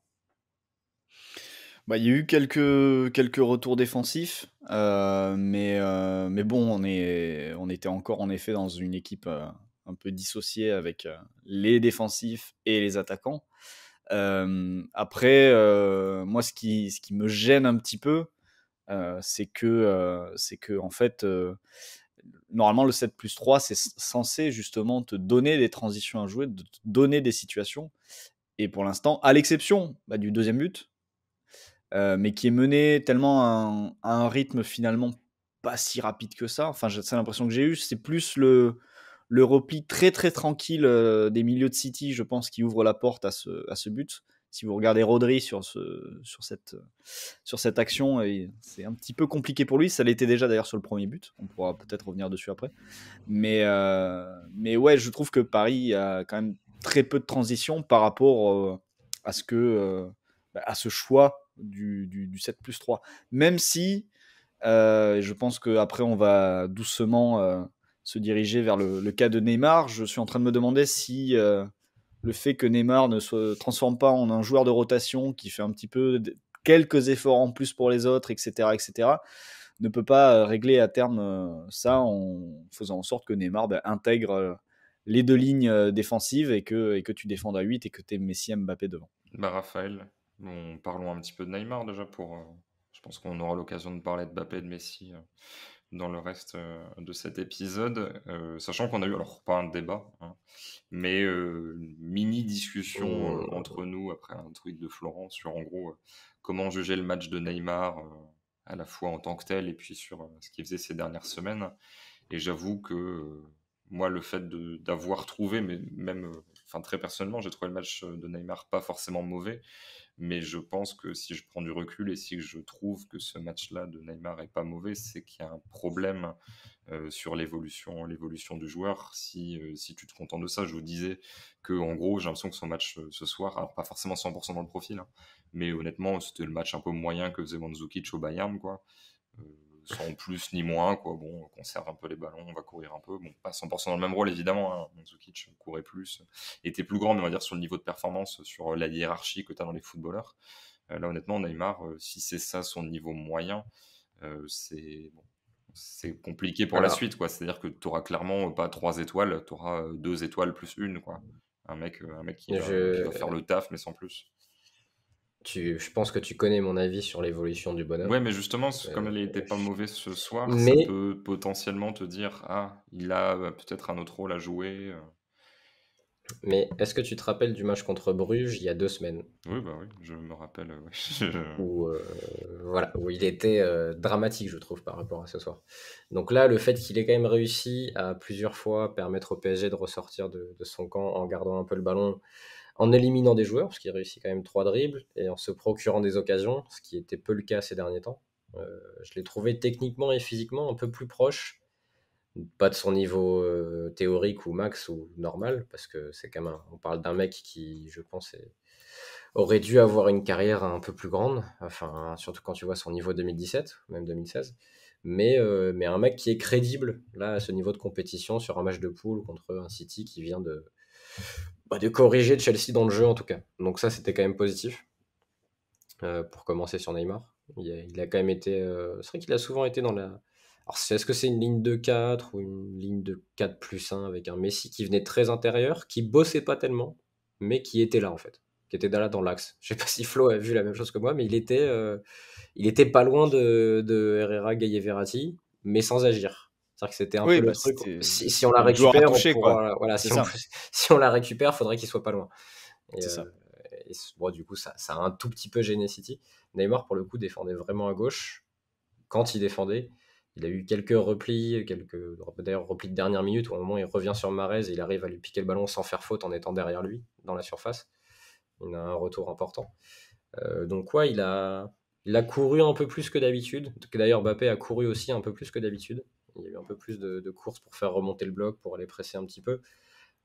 Bah, il y a eu quelques retours défensifs, mais bon, on était encore en effet dans une équipe un peu dissociée avec les défensifs et les attaquants. Après, moi, ce qui me gêne un petit peu, c'est que en fait, normalement, le 7 plus 3, c'est censé justement te donner des transitions à jouer, de te donner des situations. Et pour l'instant, à l'exception du deuxième but, mais qui est mené tellement à un rythme finalement pas si rapide que ça. Enfin, c'est l'impression que j'ai eue. C'est plus le repli très très tranquille des milieux de City, je pense, qui ouvre la porte à ce but. Si vous regardez Rodri sur cette action, c'est un petit peu compliqué pour lui. Ça l'était déjà d'ailleurs sur le premier but. On pourra peut-être revenir dessus après. Mais ouais, je trouve que Paris a quand même très peu de transition par rapport à ce choix du 7+3. Même si je pense qu'après, on va doucement se diriger vers le cas de Neymar. Je suis en train de me demander si le fait que Neymar ne se transforme pas en un joueur de rotation qui fait un petit peu quelques efforts en plus pour les autres, etc., ne peut pas régler à terme ça en faisant en sorte que Neymar intègre les deux lignes défensives et que tu défendes à 8 et que tu aies Messi et Mbappé devant. Raphaël, parlons un petit peu de Neymar déjà je pense qu'on aura l'occasion de parler de Mbappé et de Messi dans le reste de cet épisode, sachant qu'on a eu, alors pas un débat, hein, mais une mini discussion entre nous après un tweet de Florent sur en gros comment juger le match de Neymar à la fois en tant que tel et puis sur ce qu'il faisait ces dernières semaines. Et j'avoue que moi, le fait d'avoir trouvé, mais même très personnellement, j'ai trouvé le match de Neymar pas forcément mauvais. Mais je pense que si je prends du recul et si je trouve que ce match-là de Neymar est pas mauvais, c'est qu'il y a un problème sur l'évolution du joueur. Si tu te contentes de ça, je vous disais que en gros, j'ai l'impression que son match ce soir, alors pas forcément 100% dans le profil, hein, mais honnêtement, c'était le match un peu moyen que faisait Mandzukic au Bayern, quoi. Sans plus ni moins, quoi. Bon, on conserve un peu les ballons, on va courir un peu. Bon, pas 100% dans le même rôle, évidemment. Hein. Mandzukic courait plus, était plus grand, mais on va dire sur le niveau de performance, sur la hiérarchie que tu as dans les footballeurs. Là, honnêtement, Neymar, si c'est ça son niveau moyen, c'est compliqué pour la suite, quoi. C'est-à-dire que tu auras clairement pas 3 étoiles, tu auras 2 étoiles plus une, quoi. Un mec qui va faire le taf, mais sans plus. Je pense que tu connais mon avis sur l'évolution du bonhomme. Ouais, mais justement, comme elle n'était pas mauvaise ce soir, ça peut potentiellement te dire il a peut-être un autre rôle à jouer. Mais est-ce que tu te rappelles du match contre Bruges il y a 2 semaines? Oui, je me rappelle. Où il était dramatique, je trouve, par rapport à ce soir. Donc là, le fait qu'il ait quand même réussi à plusieurs fois permettre au PSG de ressortir de son camp en gardant un peu le ballon, en éliminant des joueurs, parce qu'il réussit quand même 3 dribbles, et en se procurant des occasions, ce qui était peu le cas ces derniers temps. Je l'ai trouvé techniquement et physiquement un peu plus proche, pas de son niveau théorique ou max ou normal, parce que c'est quand même on parle d'un mec qui, je pense, aurait dû avoir une carrière un peu plus grande, enfin, surtout quand tu vois son niveau 2017, même 2016. Mais un mec qui est crédible, là, à ce niveau de compétition, sur un match de poule contre un City qui vient de corriger Chelsea dans le jeu, en tout cas. Donc ça, c'était quand même positif. Pour commencer sur Neymar. Il a quand même été... c'est vrai qu'il a souvent été dans la... Alors, est-ce que c'est une ligne de 4 ou une ligne de 4+1 avec un Messi qui venait très intérieur, qui bossait pas tellement, mais qui était là, en fait, qui était là dans l'axe. Je sais pas si Flo a vu la même chose que moi, mais il était pas loin de Herrera, Gaï et Verratti, mais sans agir. C'est-à-dire que c'était un peu le truc. Si on la récupère, si on la récupère, faudrait qu'il soit pas loin. Et, c'est ça. Du coup, ça a un tout petit peu gêné City. Neymar, pour le coup, défendait vraiment à gauche. Quand il défendait, il a eu quelques replis, d'ailleurs replis de dernière minute, où à un moment il revient sur Mahrez et il arrive à lui piquer le ballon sans faire faute en étant derrière lui, dans la surface. Il a un retour important. Donc ouais, il a couru un peu plus que d'habitude. D'ailleurs, Mbappé a couru aussi un peu plus que d'habitude. Il y a eu un peu plus de courses pour faire remonter le bloc, pour aller presser un petit peu.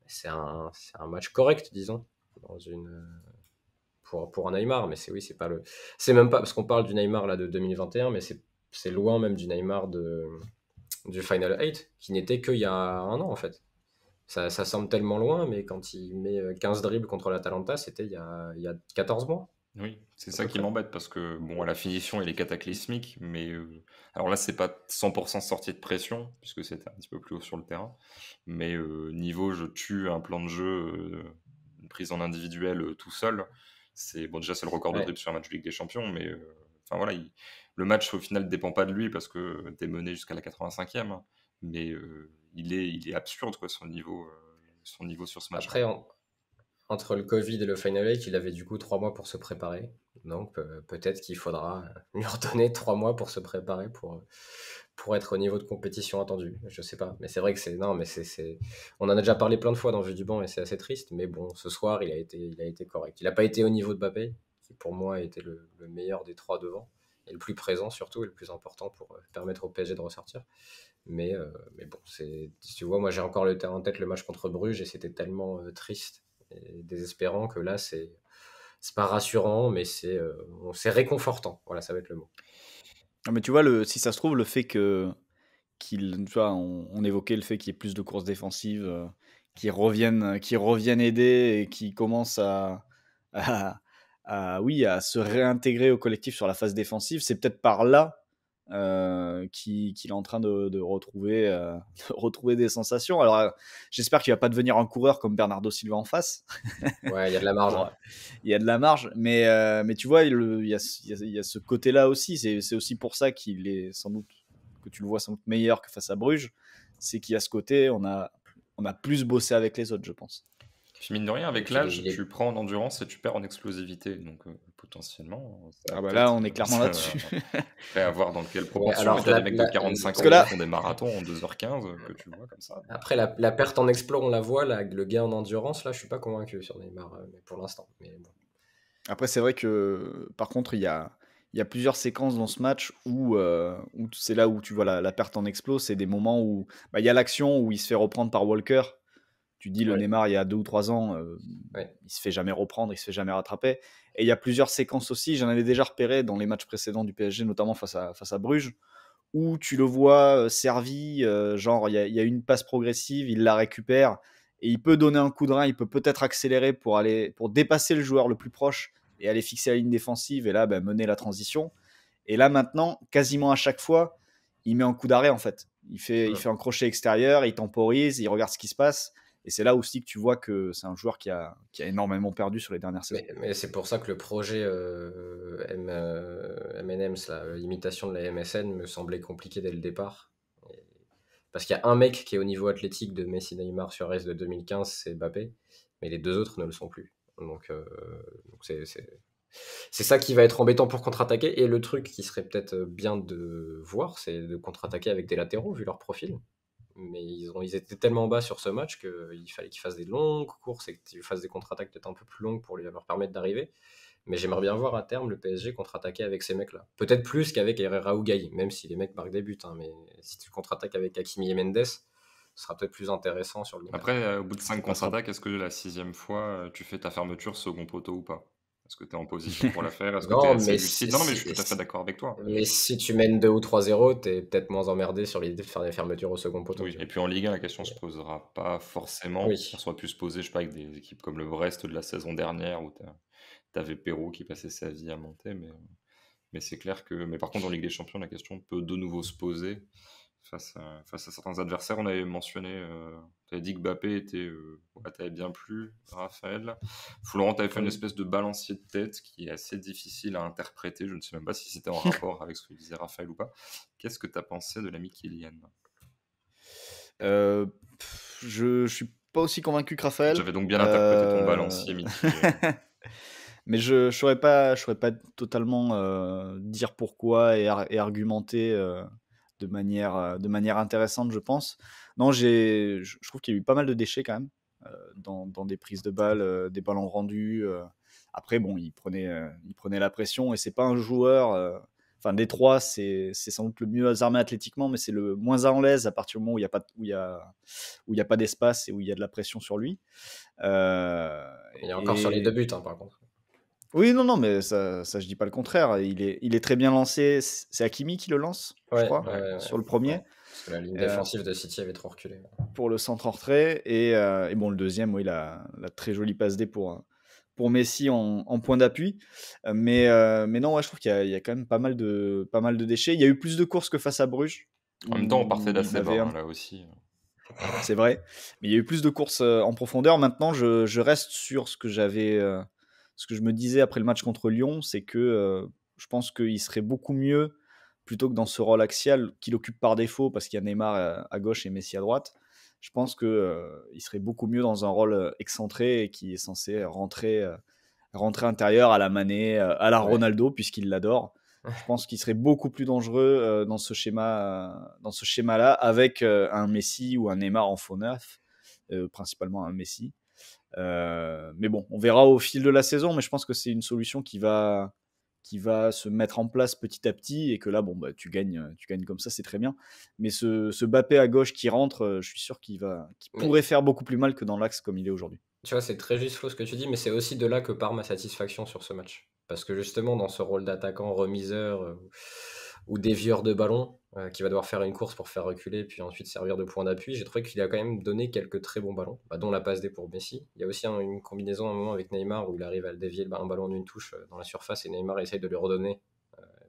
C'est un match correct, disons, pour un Neymar, mais c'est même pas parce qu'on parle du Neymar là de 2021, mais c'est loin même du Neymar du Final 8 qui n'était qu'il y a un an en fait. Ça semble tellement loin, mais quand il met 15 dribbles contre l'Atalanta, c'était il y a 14 mois. Oui, c'est ça qui m'embête parce que à la finition il est cataclysmique, mais alors là c'est pas 100% sortie de pression puisque c'était un petit peu plus haut sur le terrain, mais niveau je tue un plan de jeu, une prise en individuel tout seul, c'est déjà c'est le record de dribble sur un match de Ligue des Champions, mais le match au final ne dépend pas de lui parce que t'es mené jusqu'à la 85e, hein, mais il est absurde quoi, son niveau sur ce match. Après, entre le Covid et le Final 8, il avait du coup 3 mois pour se préparer. Donc peut-être qu'il faudra lui redonner 3 mois pour se préparer pour être au niveau de compétition attendu. Je sais pas, mais c'est vrai que non, mais on en a déjà parlé plein de fois dans le jeu du banc et c'est assez triste. Mais bon, ce soir, il a été correct. Il n'a pas été au niveau de Mbappé, qui pour moi a été le meilleur des trois devant et le plus présent surtout et le plus important pour permettre au PSG de ressortir. Mais bon, tu vois, moi j'ai encore en tête le match contre Bruges et c'était tellement triste et désespérant que là c'est pas rassurant, mais c'est réconfortant. Voilà, ça va être le mot. Non, mais tu vois, si ça se trouve, le fait tu vois, on évoquait le fait qu'il y ait plus de courses défensives qui reviennent aider et qui commencent oui, à se réintégrer au collectif sur la phase défensive. C'est peut-être par là qu'il est en train de retrouver, de retrouver des sensations. Alors, j'espère qu'il va pas devenir un coureur comme Bernardo Silva en face. Ouais, il y a de la marge. Bon, il y a de la marge, mais tu vois, il y a ce côté-là aussi. C'est aussi pour ça qu'il est sans doute, que tu le vois sans doute meilleur que face à Bruges. C'est qu'il y a ce côté, on a plus bossé avec les autres, je pense. Puis mine de rien, avec l'âge, tu prends en endurance et tu perds en explosivité. Donc potentiellement. Là, on est clairement là-dessus. Après, à voir dans quelle proportion. alors, tu as des mecs de 45 ans qui font des marathons en 2h15 que tu vois comme ça. Après, la perte en explo, on la voit, là, le gain en endurance, là, je suis pas convaincu sur Neymar, mais pour l'instant. Mais bon. Après, c'est vrai que, par contre, il y a plusieurs séquences dans ce match où c'est là où tu vois la perte en explo. C'est des moments où il y a l'action où il se fait reprendre par Walker. Tu dis, le Neymar, il y a 2 ou 3 ans, il se fait jamais reprendre, il se fait jamais rattraper. Et il y a plusieurs séquences aussi, j'en avais déjà repéré dans les matchs précédents du PSG, notamment face à Bruges, où tu le vois servi, genre il y a une passe progressive, il la récupère, et il peut donner un coup de rein, il peut peut-être accélérer pour dépasser le joueur le plus proche et aller fixer la ligne défensive et là mener la transition. Et là maintenant, quasiment à chaque fois, il met un coup d'arrêt en fait. Il fait un crochet extérieur, il temporise, il regarde ce qui se passe. Et c'est là aussi que tu vois que c'est un joueur qui a énormément perdu sur les dernières saisons. Mais c'est pour ça que le projet M&M's, l'imitation de la MSN, me semblait compliqué dès le départ. Parce qu'il y a un mec qui est au niveau athlétique de Messi, Neymar, Suarez de 2015, c'est Mbappé. Mais les deux autres ne le sont plus. Donc c'est ça qui va être embêtant pour contre-attaquer. Et le truc qui serait peut-être bien de voir, c'est de contre-attaquer avec des latéraux, vu leur profil. Mais ils étaient tellement bas sur ce match qu'il fallait qu'ils fassent des longues courses et qu'ils fassent des contre-attaques peut-être un peu plus longues pour leur permettre d'arriver. Mais j'aimerais bien voir à terme le PSG contre-attaquer avec ces mecs-là. Peut-être plus qu'avec Herrera ou Gaï, même si les mecs marquent des buts. Mais si tu contre-attaques avec Hakimi et Mendes, ce sera peut-être plus intéressant sur le long. Après, au bout de 5 contre-attaques, est-ce que la 6e fois, tu fais ta fermeture second poteau ou pas ? Est-ce que tu es en position pour la faire ? Est-ce que tu es assez lucide ? Non, mais je suis tout à fait d'accord avec toi. Mais si tu mènes 2 ou 3-0, tu es peut-être moins emmerdé sur l'idée de faire des fermetures au second poteau. Oui, et puis en Ligue 1, la question ne se posera pas forcément. Oui. Ça aurait pu se poser, je sais pas, avec des équipes comme le Brest de la saison dernière où tu avais Perrault qui passait sa vie à monter. Mais c'est clair que. Mais par contre, en Ligue des Champions, la question peut de nouveau se poser face à certains adversaires. On avait mentionné, tu avais dit que Mbappé t'avait bien plu, Raphaël. Florent, tu avais fait une espèce de balancier de tête qui est assez difficile à interpréter. Je ne sais même pas si c'était en rapport avec ce que disait Raphaël ou pas. Qu'est-ce que tu as pensé de l'ami Kylian ? Je suis pas aussi convaincu que Raphaël. J'avais donc bien interprété ton balancier mitigé. Mais je saurais pas totalement dire pourquoi et argumenter de manière intéressante, je pense. Non, je trouve qu'il y a eu pas mal de déchets quand même dans des prises de balles, des ballons rendus. Après, bon, il prenait la pression et c'est pas un joueur. Enfin, des trois, c'est sans doute le mieux armé athlétiquement, mais c'est le moins à l'aise à partir du moment où il y a pas d'espace et où il y a de la pression sur lui. Il y a encore sur les 2 buts, par contre. Oui, non, mais ça je dis pas le contraire. Il est très bien lancé. C'est Hakimi qui le lance, je crois, sur le premier. Ouais. Parce que la ligne défensive de City avait trop reculé. Pour le centre en retrait. Et bon, le deuxième, oui, la très jolie passe D pour Messi en point d'appui. Mais non, ouais, je trouve qu'il y a quand même pas mal de déchets. Il y a eu plus de courses que face à Bruges. En même temps, on partait d'assez bas, là aussi. C'est vrai. Mais il y a eu plus de courses en profondeur. Maintenant, je reste sur ce que je me disais après le match contre Lyon, c'est que je pense qu'il serait beaucoup mieux, plutôt que dans ce rôle axial qu'il occupe par défaut, parce qu'il y a Neymar à gauche et Messi à droite, je pense qu'il serait beaucoup mieux dans un rôle excentré et qui est censé rentrer rentrer intérieur à la Mané, à la Ouais. Ronaldo, puisqu'il l'adore. Je pense qu'il serait beaucoup plus dangereux dans ce schéma-là, avec un Messi ou un Neymar en faux neuf, principalement un Messi. Mais bon, on verra au fil de la saison, mais je pense que c'est une solution qui va se mettre en place petit à petit, et que là, bon, bah, tu gagnes comme ça, c'est très bien. Mais ce Mbappé à gauche qui rentre, je suis sûr qu'il Mais pourrait faire beaucoup plus mal que dans l'axe comme il est aujourd'hui. tu vois, c'est très juste Flo, ce que tu dis, mais c'est aussi de là que part ma satisfaction sur ce match. Parce que justement, dans ce rôle d'attaquant remiseur ou dévieur de ballon, qui va devoir faire une course pour faire reculer, puis ensuite servir de point d'appui, j'ai trouvé qu'il a quand même donné quelques très bons ballons, dont la passe D pour Messi. Il y a aussi une combinaison à un moment avec Neymar où il arrive à le dévier un ballon d'une touche dans la surface et Neymar essaye de lui redonner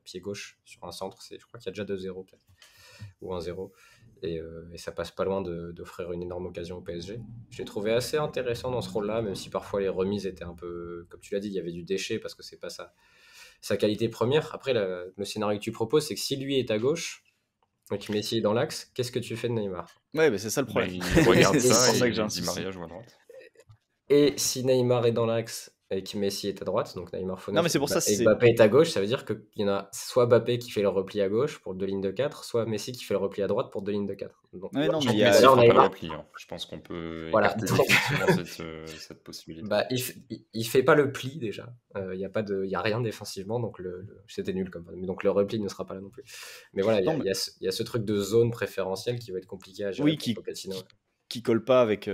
pied gauche sur un centre. Je crois qu'il y a déjà 2-0 peut-être, ou 1-0. Et ça passe pas loin d'offrir une énorme occasion au PSG. Je l'ai trouvé assez intéressant dans ce rôle-là, même si parfois les remises étaient un peu, comme tu l'as dit, il y avait du déchet parce que c'est pas sa qualité première. Après, le scénario que tu proposes, c'est que si lui est à gauche et que Messi est dans l'axe, qu'est-ce que tu fais de Neymar? Ouais, mais c'est ça le Bah, problème. il regarde C'est ça pour ça et que j'ai un Di souci. Maria joue à droite. Et si Neymar est dans l'axe et que Messi est à droite, donc Neymar faux Non, neuf mais c'est pour ça, et Mbappé est à gauche, ça veut dire qu'il y en a soit Mbappé qui fait le repli à gauche pour 2 lignes de 4, soit Messi qui fait le repli à droite pour 2 lignes de 4. Donc, Ouais, non, Je mais pense il que y a. Messi d'ailleurs, fera pas le Neymar, repli. Je pense qu'on peut voilà. écarter Donc, définitivement cette possibilité. il fait pas le pli déjà. Il y a rien défensivement, donc c'était nul comme. Mais donc le repli ne sera pas là non plus. Mais voilà, Non, mais il y a ce truc de zone préférentielle qui va être compliqué à gérer oui, pour Pochettino. qui colle pas avec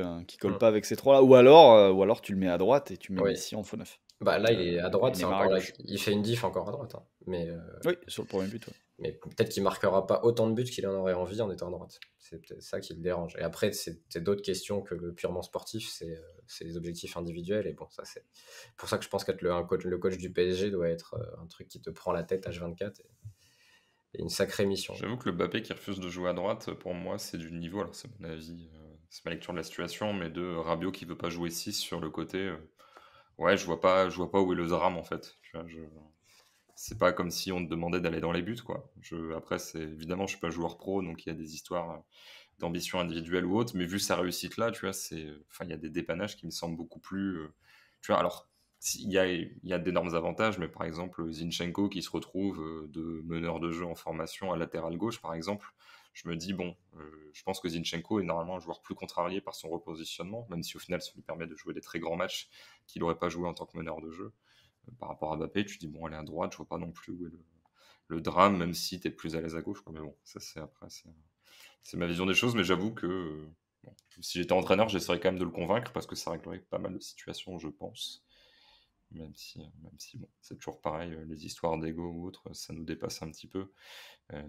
ces trois-là. Ou alors tu le mets à droite et tu mets Oui. Messi en faux neuf. Bah là, il est à droite, Et c'est Neymar à encore là. gauche. Il fait une diff encore à droite, hein. Oui, sur le premier but. Ouais. Mais peut-être qu'il marquera pas autant de buts qu'il en aurait envie en étant à droite. C'est peut-être ça qui le dérange. Et après, c'est d'autres questions que le purement sportif, c'est les objectifs individuels. Et bon, ça c'est pour ça que je pense qu'être le coach du PSG doit être un truc qui te prend la tête H24 et une sacrée mission. J'avoue que le Mbappé qui refuse de jouer à droite, pour moi, c'est du niveau. Alors, c'est mon avis, c'est ma lecture de la situation, mais de Rabiot qui veut pas jouer 6 sur le côté. Ouais, je vois pas où est le drame en fait. Tu vois, c'est pas comme si on te demandait d'aller dans les buts, quoi. Après, évidemment, je suis pas joueur pro, donc il y a des histoires d'ambition individuelle ou autre, mais vu sa réussite là, tu vois, enfin, il y a des dépannages qui me semblent beaucoup plus, tu vois, alors, il y a d'énormes avantages, mais par exemple, Zinchenko qui se retrouve de meneur de jeu en formation à latéral gauche, par exemple, je me dis, bon, je pense que Zinchenko est normalement un joueur plus contrarié par son repositionnement, même si au final, ça lui permet de jouer des très grands matchs qu'il n'aurait pas joué en tant que meneur de jeu. Par rapport à Mbappé, tu dis, bon, elle est à droite, je vois pas non plus où est le drame, même si tu es plus à l'aise à gauche, quoi. Mais bon, ça, c'est ma vision des choses, mais j'avoue que bon, si j'étais entraîneur, j'essaierais quand même de le convaincre parce que ça réglerait pas mal de situations, je pense. Même si bon, c'est toujours pareil, les histoires d'ego ou autres, ça nous dépasse un petit peu.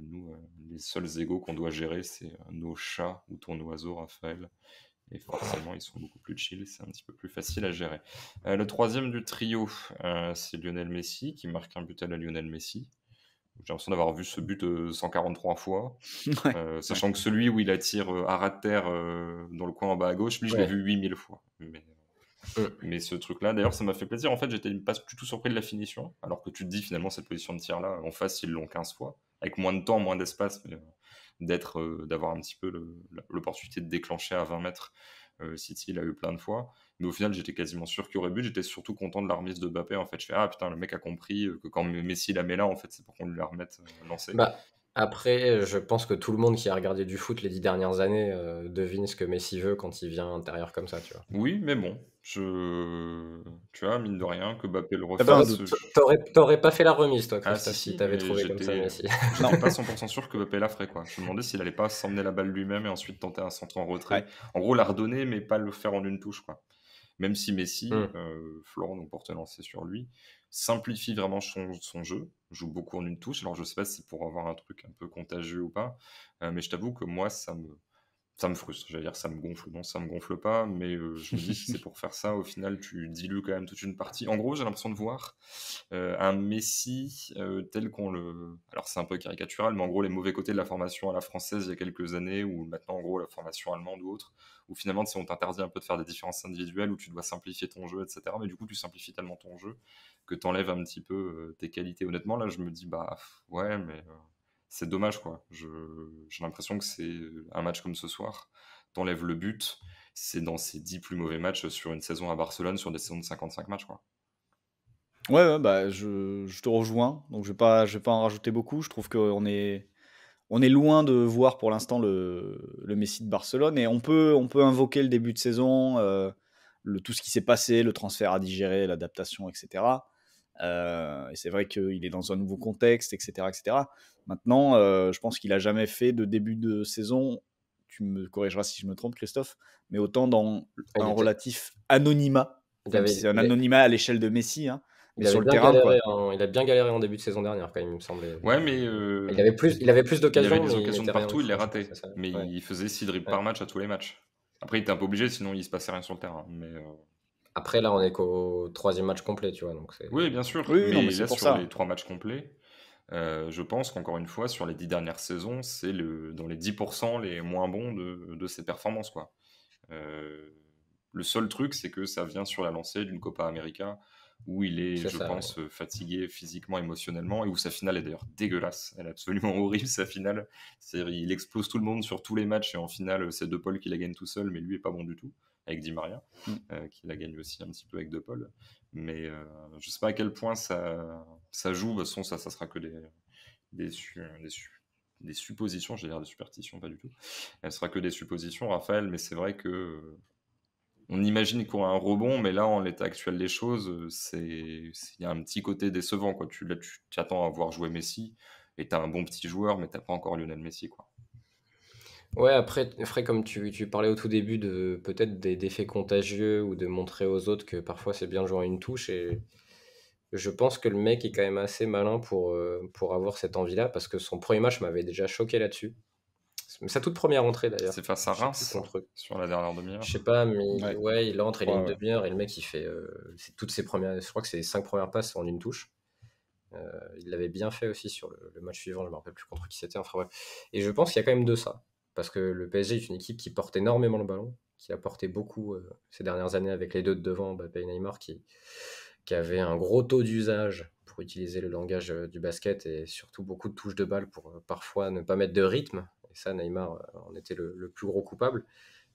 Nous, les seuls égos qu'on doit gérer, c'est nos chats ou ton oiseau, Raphaël. Et forcément, ils sont beaucoup plus chill, c'est un petit peu plus facile à gérer. Le troisième du trio, c'est Lionel Messi, qui marque un but à la Lionel Messi. J'ai l'impression d'avoir vu ce but 143 fois, Ouais. sachant que celui où il attire à ras de terre dans le coin en bas à gauche, lui, je l'ai Ouais. vu 8000 fois. Mais ce truc-là, d'ailleurs, ça m'a fait plaisir. En fait, j'étais pas du tout surpris de la finition, alors que tu te dis finalement, cette position de tir-là, en face, ils l'ont 15 fois, avec moins de temps, moins d'espace, mais d'avoir un petit peu l'opportunité de déclencher à 20 mètres. City, il a eu plein de fois. Mais au final, j'étais quasiment sûr qu'il y aurait but. J'étais surtout content de la remise de Mbappé. En fait, je fais, ah putain, le mec a compris que quand Messi la met là, en fait, c'est pour qu'on lui la remette lancée. Bah, après, je pense que tout le monde qui a regardé du foot les 10 dernières années devine ce que Messi veut quand il vient intérieur comme ça, tu vois. Oui, mais bon, tu vois, mine de rien, que Mbappé le T'as pas un refasse. doute. T'aurais pas fait la remise, toi, Ah, Christophe, si, si t'avais mais trouvé comme ça j'étais Messi. j'étais pas 100% sûr que Mbappé la ferait, quoi. Je me demandais s'il allait pas s'emmener la balle lui-même et ensuite tenter un centre en retrait. Ouais. En gros, la redonner, mais pas le faire en une touche, quoi. Même si Messi, Hmm. Florent, donc pour te lancer sur lui, simplifie vraiment son jeu, joue beaucoup en une touche. Alors, je sais pas si c'est pour avoir un truc un peu contagieux ou pas, mais je t'avoue que moi, ça me frustre. J'allais dire ça me gonfle. Non, ça me gonfle pas, mais je me dis si c'est pour faire ça, au final, tu dilues quand même toute une partie. En gros, j'ai l'impression de voir un Messi tel qu'on le. Alors, c'est un peu caricatural, mais en gros, les mauvais côtés de la formation à la française il y a quelques années, ou maintenant, en gros, la formation allemande ou autre, où finalement, on t'interdit un peu de faire des différences individuelles, où tu dois simplifier ton jeu, etc. Mais du coup, tu simplifies tellement ton jeu que tu enlèves un petit peu tes qualités. Honnêtement, là, je me dis, bah ouais, mais c'est dommage, quoi. J'ai l'impression que c'est un match comme ce soir, t'enlèves le but, c'est dans ces 10 plus mauvais matchs sur une saison à Barcelone, sur des saisons de 55 matchs, quoi. Ouais, bah, je te rejoins. Donc, je vais pas en rajouter beaucoup. Je trouve on est loin de voir pour l'instant le Messi de Barcelone. Et on peut invoquer le début de saison, tout ce qui s'est passé, le transfert à digérer, l'adaptation, etc. Et c'est vrai qu'il est dans un nouveau contexte, etc., etc. Maintenant, je pense qu'il a jamais fait de début de saison. Tu me corrigeras si je me trompe, Christophe, mais autant dans Il un était, relatif anonymat, il même si c'est avait, un il, a- anonymat à l'échelle de Messi, hein, mais il avait sur le bien terrain, galéré quoi. il a bien galéré en début de saison dernière, quand même, il me semblait. Ouais, mais Il avait plus il avait d'occasions, des mais il occasions de mettait rien au partout, il les fond, je crois, ratait. c'est ça. Mais Ouais, il faisait 6 dribbles ouais. par match à tous les matchs. Après, il était un peu obligé, sinon il se passait rien sur le terrain. Mais Après, là, on est qu'au troisième match complet, tu vois, donc oui, bien sûr. Oui, oui, non, mais Mais c'est là, pour sur les ça. 3 matchs complets, je pense qu'encore une fois, sur les 10 dernières saisons, c'est dans les 10% les moins bons de ses performances, quoi. Euh, le seul truc, c'est que ça vient sur la lancée d'une Copa América où il est, c'est je ça, ouais. pense, fatigué physiquement, émotionnellement, et où sa finale est d'ailleurs dégueulasse. Elle est absolument horrible, sa finale. C'est-à-dire, il explose tout le monde sur tous les matchs, et en finale, c'est De Paul qui la gagne tout seul, mais lui est pas bon du tout, avec Di Maria, Mm. qui la gagne aussi un petit peu avec De Paul. Mais je sais pas à quel point ça joue. De toute façon, ça sera que des, su- des, su- des suppositions, j'allais dire des superstitions, pas du tout. Elle sera que des suppositions, Raphaël, mais c'est vrai que on imagine qu'on a un rebond, mais là, en l'état actuel des choses, il y a un petit côté décevant, quoi. Là, tu t'attends à voir jouer Messi, et t'as un bon petit joueur, mais t'as pas encore Lionel Messi, quoi. Ouais, après comme tu parlais au tout début de peut-être d'effets contagieux ou de montrer aux autres que parfois c'est bien de jouer à une touche, et je pense que le mec est quand même assez malin pour avoir cette envie-là, parce que son premier match m'avait déjà choqué là-dessus. Sa toute première entrée d'ailleurs, C'est face à je sais plus Reims, contre eux. sur la dernière Je demi-heure. sais pas, mais Ouais, ouais, il je entre, il a une crois, ouais. demi-heure et le mec il fait c'est toutes ses premières, je crois que c'est les 5 premières passes en une touche. Il l'avait bien fait aussi sur le match suivant, je me rappelle plus contre qui c'était. Enfin, bref. Et je pense qu'il y a quand même de ça. Parce que le PSG est une équipe qui porte énormément le ballon, qui a porté beaucoup ces dernières années avec les deux de devant, Mbappé et Neymar, qui avaient un gros taux d'usage pour utiliser le langage du basket et surtout beaucoup de touches de balle pour parfois ne pas mettre de rythme. Et ça, Neymar en était le plus gros coupable.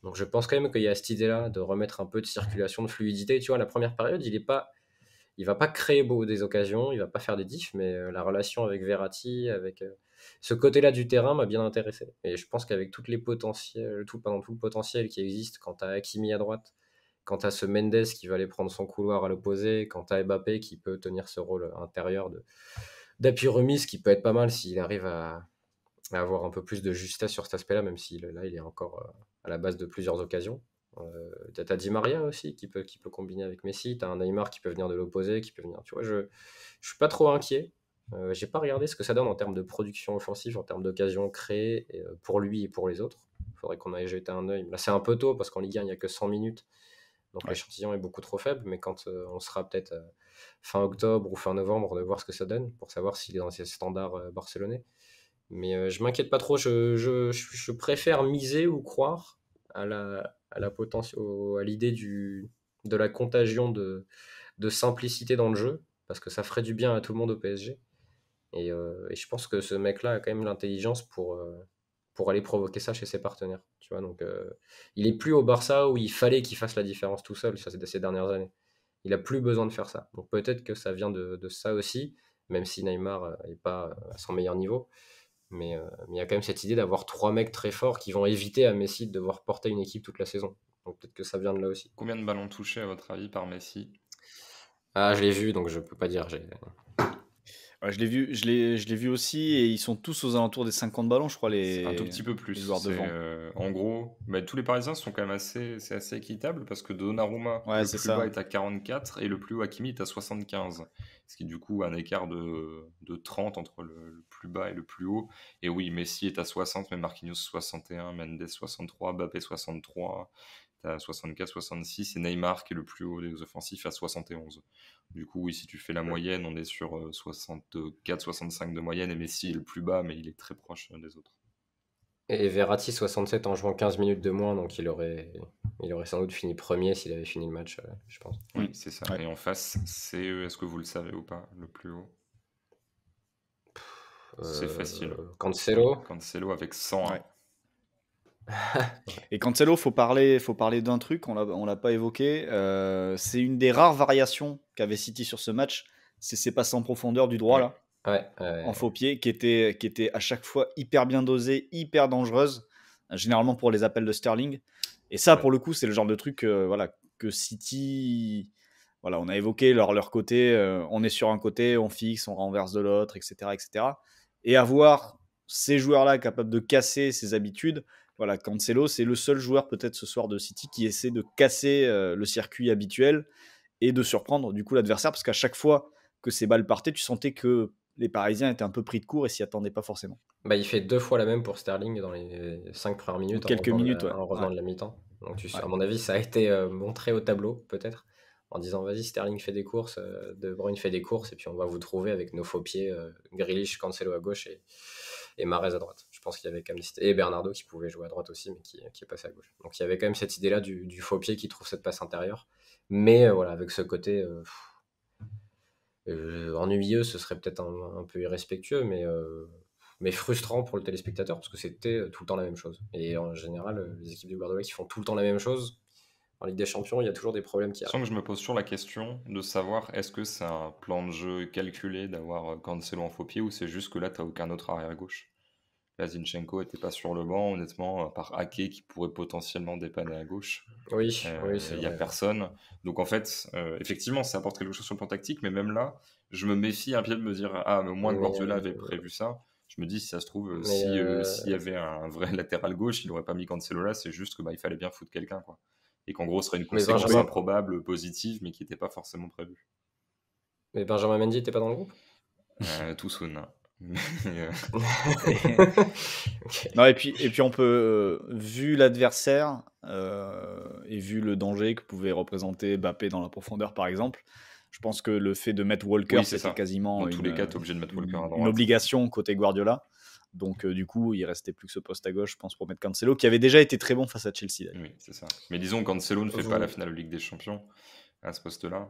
Donc je pense quand même qu'il y a cette idée-là de remettre un peu de circulation, de fluidité. Tu vois, la première période, il va pas créer des occasions, il va pas faire des diffs, mais la relation avec Verratti, avec ce côté-là du terrain m'a bien intéressé. Et je pense qu'avec toutes les potentiels, tout le potentiel qui existe, quand tu as Hakimi à droite, quand tu as ce Mendes qui va aller prendre son couloir à l'opposé, quand tu as Mbappé qui peut tenir ce rôle intérieur d'appui remise, qui peut être pas mal s'il arrive à avoir un peu plus de justesse sur cet aspect-là, même s'il là il est encore à la base de plusieurs occasions. T'as Di Maria aussi qui peut combiner avec Messi. T'as un Neymar qui peut venir de l'opposé, qui peut venir. Tu vois, je suis pas trop inquiet. J'ai pas regardé ce que ça donne en termes de production offensive, en termes d'occasions créées pour lui et pour les autres. Il faudrait qu'on aille jeter un œil. Là, c'est un peu tôt parce qu'en Ligue 1, il n'y a que 100 minutes. Donc Ouais. l'échantillon est beaucoup trop faible. Mais quand on sera peut-être fin octobre ou fin novembre, de voir ce que ça donne pour savoir s'il est dans ses standards barcelonais. Mais je m'inquiète pas trop. Je préfère miser ou croire à l'idée de la contagion de simplicité dans le jeu, parce que ça ferait du bien à tout le monde au PSG. Et je pense que ce mec-là a quand même l'intelligence pour aller provoquer ça chez ses partenaires. Tu vois, donc il est plus au Barça où il fallait qu'il fasse la différence tout seul, ça c'est de ces dernières années. Il a plus besoin de faire ça. Donc peut-être que ça vient de ça aussi, même si Neymar n'est pas à son meilleur niveau. Mais il y a quand même cette idée d'avoir trois mecs très forts qui vont éviter à Messi de devoir porter une équipe toute la saison. Donc peut-être que ça vient de là aussi. Combien de ballons touchés, à votre avis, par Messi? Ah, je l'ai vu, donc je peux pas dire. Ouais, je l'ai vu aussi, et ils sont tous aux alentours des 50 ballons, je crois, C'est un tout les, petit peu les plus. joueurs C'est devant. en gros, bah, tous les Parisiens sont quand même c'est assez équitable parce que Donnarumma, Ouais, le c'est plus bas ça. est à 44 et le plus haut Hakimi est à 75. Ce qui du coup a un écart de 30 entre le plus bas et le plus haut. Et oui, Messi est à 60, mais Marquinhos 61, Mendes 63, Mbappé 63, t'as 64, 66 et Neymar qui est le plus haut des offensifs à 71. Du coup, oui, si tu fais la moyenne, on est sur 64, 65 de moyenne et Messi est le plus bas, mais il est très proche des autres. Et Verratti 67 en jouant 15 minutes de moins, donc il aurait sans doute fini premier s'il avait fini le match, je pense. Oui, Mm. c'est ça. Ouais. Et en face, c'est, est-ce que vous le savez ou pas, le plus haut? C'est facile. Oui, Cancelo. Cancelo avec 101. Ouais. Et Cancelo, faut parler d'un truc, on l'a pas évoqué. C'est une des rares variations qu'avait City sur ce match, c'est ces passes en profondeur du droit, Ouais. là, Ouais, en faux pied, qui étaient à chaque fois hyper bien dosées, hyper dangereuses, généralement pour les appels de Sterling. Et ça, Ouais. pour le coup, c'est le genre de truc voilà, que City. Voilà, on a évoqué leur côté, on est sur un côté, on fixe, on renverse de l'autre, etc., etc. Et avoir ces joueurs-là capables de casser ces habitudes, voilà, Cancelo, c'est le seul joueur peut-être ce soir de City qui essaie de casser le circuit habituel et de surprendre du coup l'adversaire, parce qu'à chaque fois que ces balles partaient, tu sentais que les Parisiens étaient un peu pris de court et s'y attendaient pas forcément. Bah, il fait 2 fois la même pour Sterling dans les 5 premières Ou minutes quelques minutes, ouais. en revenant Ouais, de la mi-temps. Donc ouais. à mon avis, ça a été montré au tableau, peut-être, en disant vas-y, Sterling fait des courses, De Bruyne fait des courses, et puis on va vous trouver avec nos faux pieds, Grealish, Cancelo à gauche et Mahrez à droite. Je pense qu'il y avait quand même et Bernardo qui pouvait jouer à droite aussi, mais qui est passé à gauche. Donc il y avait quand même cette idée-là du faux pied qui trouve cette passe intérieure. Mais voilà, avec ce côté ennuyeux, ce serait peut-être un peu irrespectueux, mais frustrant pour le téléspectateur parce que c'était tout le temps la même chose. Et en général, les équipes de Guardiola qui font tout le temps la même chose, en Ligue des Champions, il y a toujours des problèmes qui Sans arrivent. que je me pose toujours la question de savoir est-ce que c'est un plan de jeu calculé d'avoir Cancelo en faux pied ou c'est juste que là, t'as aucun autre arrière gauche. Là, Zinchenko était pas sur le banc, honnêtement, à part Ake qui pourrait potentiellement dépanner à gauche. Oui, oui, c'est Il y a vrai. personne. Donc en fait, effectivement, ça apporte quelque chose sur le plan tactique, mais même là, je me méfie un pied de me dire ah, mais au moins Mais, Guardiola avait prévu ça. Je me dis, si ça se trouve, mais s'il y avait un vrai latéral gauche, il n'aurait pas mis Cancelo là, c'est juste que bah, il fallait bien foutre quelqu'un, quoi. Et qu'en gros, ce serait une mais conséquence Benjamin, improbable, positive, mais qui n'était pas forcément prévue. mais Benjamin Mendy n'était pas dans le groupe. Tout soon. Hein. Mais, Et, Ok. non, et puis on peut, vu l'adversaire et vu le danger que pouvait représenter Mbappé dans la profondeur, par exemple, je pense que le fait de mettre Walker, oui, c'est c'était ça. quasiment Dans tous les cas, tu es obligé de mettre Walker à une droite. obligation côté Guardiola. Donc du coup, il restait plus que ce poste à gauche, je pense, pour mettre Cancelo, qui avait déjà été très bon face à Chelsea, d'ailleurs. Oui, c'est ça. Mais disons, Cancelo ne fait pas la Vous, finale de Ligue des Champions à ce poste-là.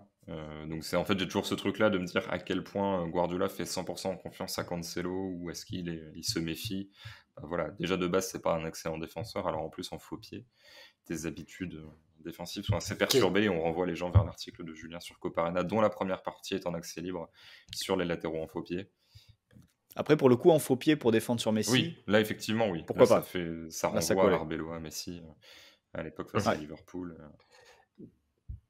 Donc c'est en fait, j'ai toujours ce truc-là de me dire à quel point Guardiola fait 100% confiance à Cancelo ou est-ce il se méfie. Bah, voilà, déjà de base, c'est pas un excellent défenseur, alors en plus en faux pied, tes habitudes défensives sont assez perturbées et on renvoie les gens vers l'article de Julien sur Coparena, dont la première partie est en accès libre sur les latéraux en faux pied. Après, pour le coup, en faux pied pour défendre sur Messi, Oui, là effectivement, oui. Là, pourquoi ça pas? ça Là, ça renvoie à collait. Arbeloa, Messi, à l'époque face à Ouais. Liverpool.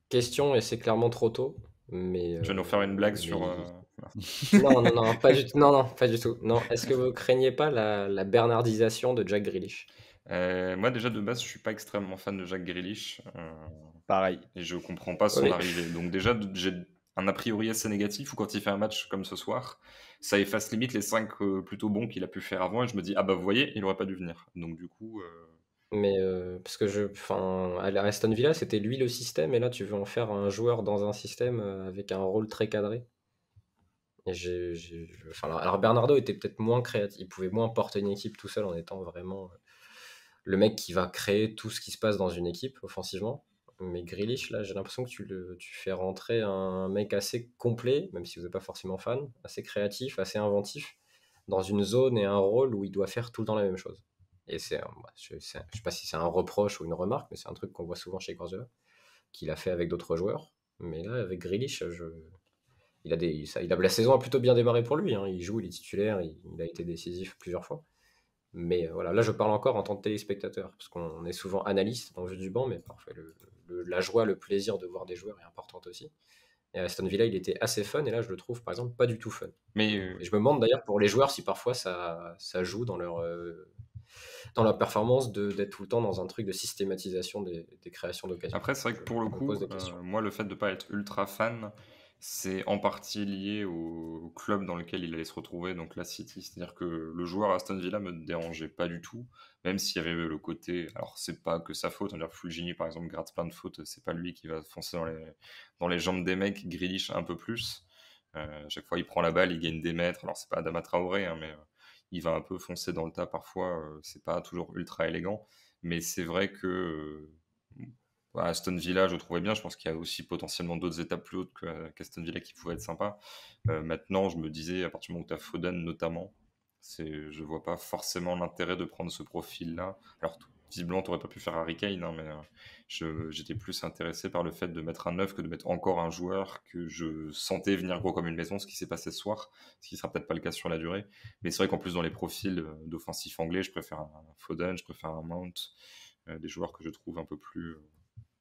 question, et c'est clairement trop tôt, mais, Tu vas nous faire une blague sur. mais non, non, non, pas du tout. Non, non, pas du tout. Non, est-ce que vous craignez pas la bernardisation de Jack Grealish? Moi, déjà de base, je suis pas extrêmement fan de Jack Grealish Pareil. et je comprends pas son Oui, arrivée. Donc, déjà, j'ai un a priori assez négatif où quand il fait un match comme ce soir, ça efface limite les 5 plutôt bons qu'il a pu faire avant et je me dis, ah bah vous voyez, il aurait pas dû venir. Donc, du coup, mais parce que enfin, à Aston Villa, c'était lui le système, et là, tu veux en faire un joueur dans un système avec un rôle très cadré. Et enfin, alors Bernardo était peut-être moins créatif, il pouvait moins porter une équipe tout seul en étant vraiment le mec qui va créer tout ce qui se passe dans une équipe offensivement. Mais Grealish, là, j'ai l'impression que tu fais rentrer un mec assez complet, même si vous n'êtes pas forcément fan, assez créatif, assez inventif, dans une zone et un rôle où il doit faire tout le temps la même chose. Et je sais pas si c'est un reproche ou une remarque, mais c'est un truc qu'on voit souvent chez Guardiola, qu'il a fait avec d'autres joueurs. Mais là, avec Grealish, la saison a plutôt bien démarré pour lui, hein. Il joue, il est titulaire, il a été décisif plusieurs fois. Mais voilà, là je parle encore en tant que téléspectateur, parce qu'on est souvent analyste dans le jeu du banc, mais parfois la joie, le plaisir de voir des joueurs est importante aussi. Et à Aston Villa, il était assez fun, et là je le trouve par exemple pas du tout fun. mais Et je me demande d'ailleurs pour les joueurs si parfois ça joue dans leur performance d'être tout le temps dans un truc de systématisation des créations d'occasion. après, c'est vrai que pour le Je me pose coup, des questions. moi, le fait de pas être ultra fan, c'est en partie lié au club dans lequel il allait se retrouver, donc la City. C'est-à-dire que le joueur Aston Villa me dérangeait pas du tout, même s'il y avait le côté. Alors, c'est pas que sa faute. On dirait Fulgini, par exemple, gratte plein de fautes. C'est pas lui qui va foncer dans les jambes des mecs. Grealish un peu plus. À chaque fois, il prend la balle, il gagne des mètres. Alors, c'est pas Adama Traoré, hein, mais il va un peu foncer dans le tas parfois. C'est pas toujours ultra élégant. Mais c'est vrai que Aston Villa, je trouvais bien. Je pense qu'il y a aussi potentiellement d'autres étapes plus hautes qu'Aston Villa qui pouvaient être sympas. Maintenant, je me disais, à partir du moment où tu as Foden notamment, je vois pas forcément l'intérêt de prendre ce profil-là. Alors, visiblement, tu n'aurais pas pu faire Harry Kane, hein, mais j'étais plus intéressé par le fait de mettre un 9 que de mettre encore un joueur que je sentais venir gros comme une maison, ce qui s'est passé ce soir, ce qui sera peut-être pas le cas sur la durée. Mais c'est vrai qu'en plus, dans les profils d'offensifs anglais, je préfère un Foden, je préfère un Mount, des joueurs que je trouve un peu plus,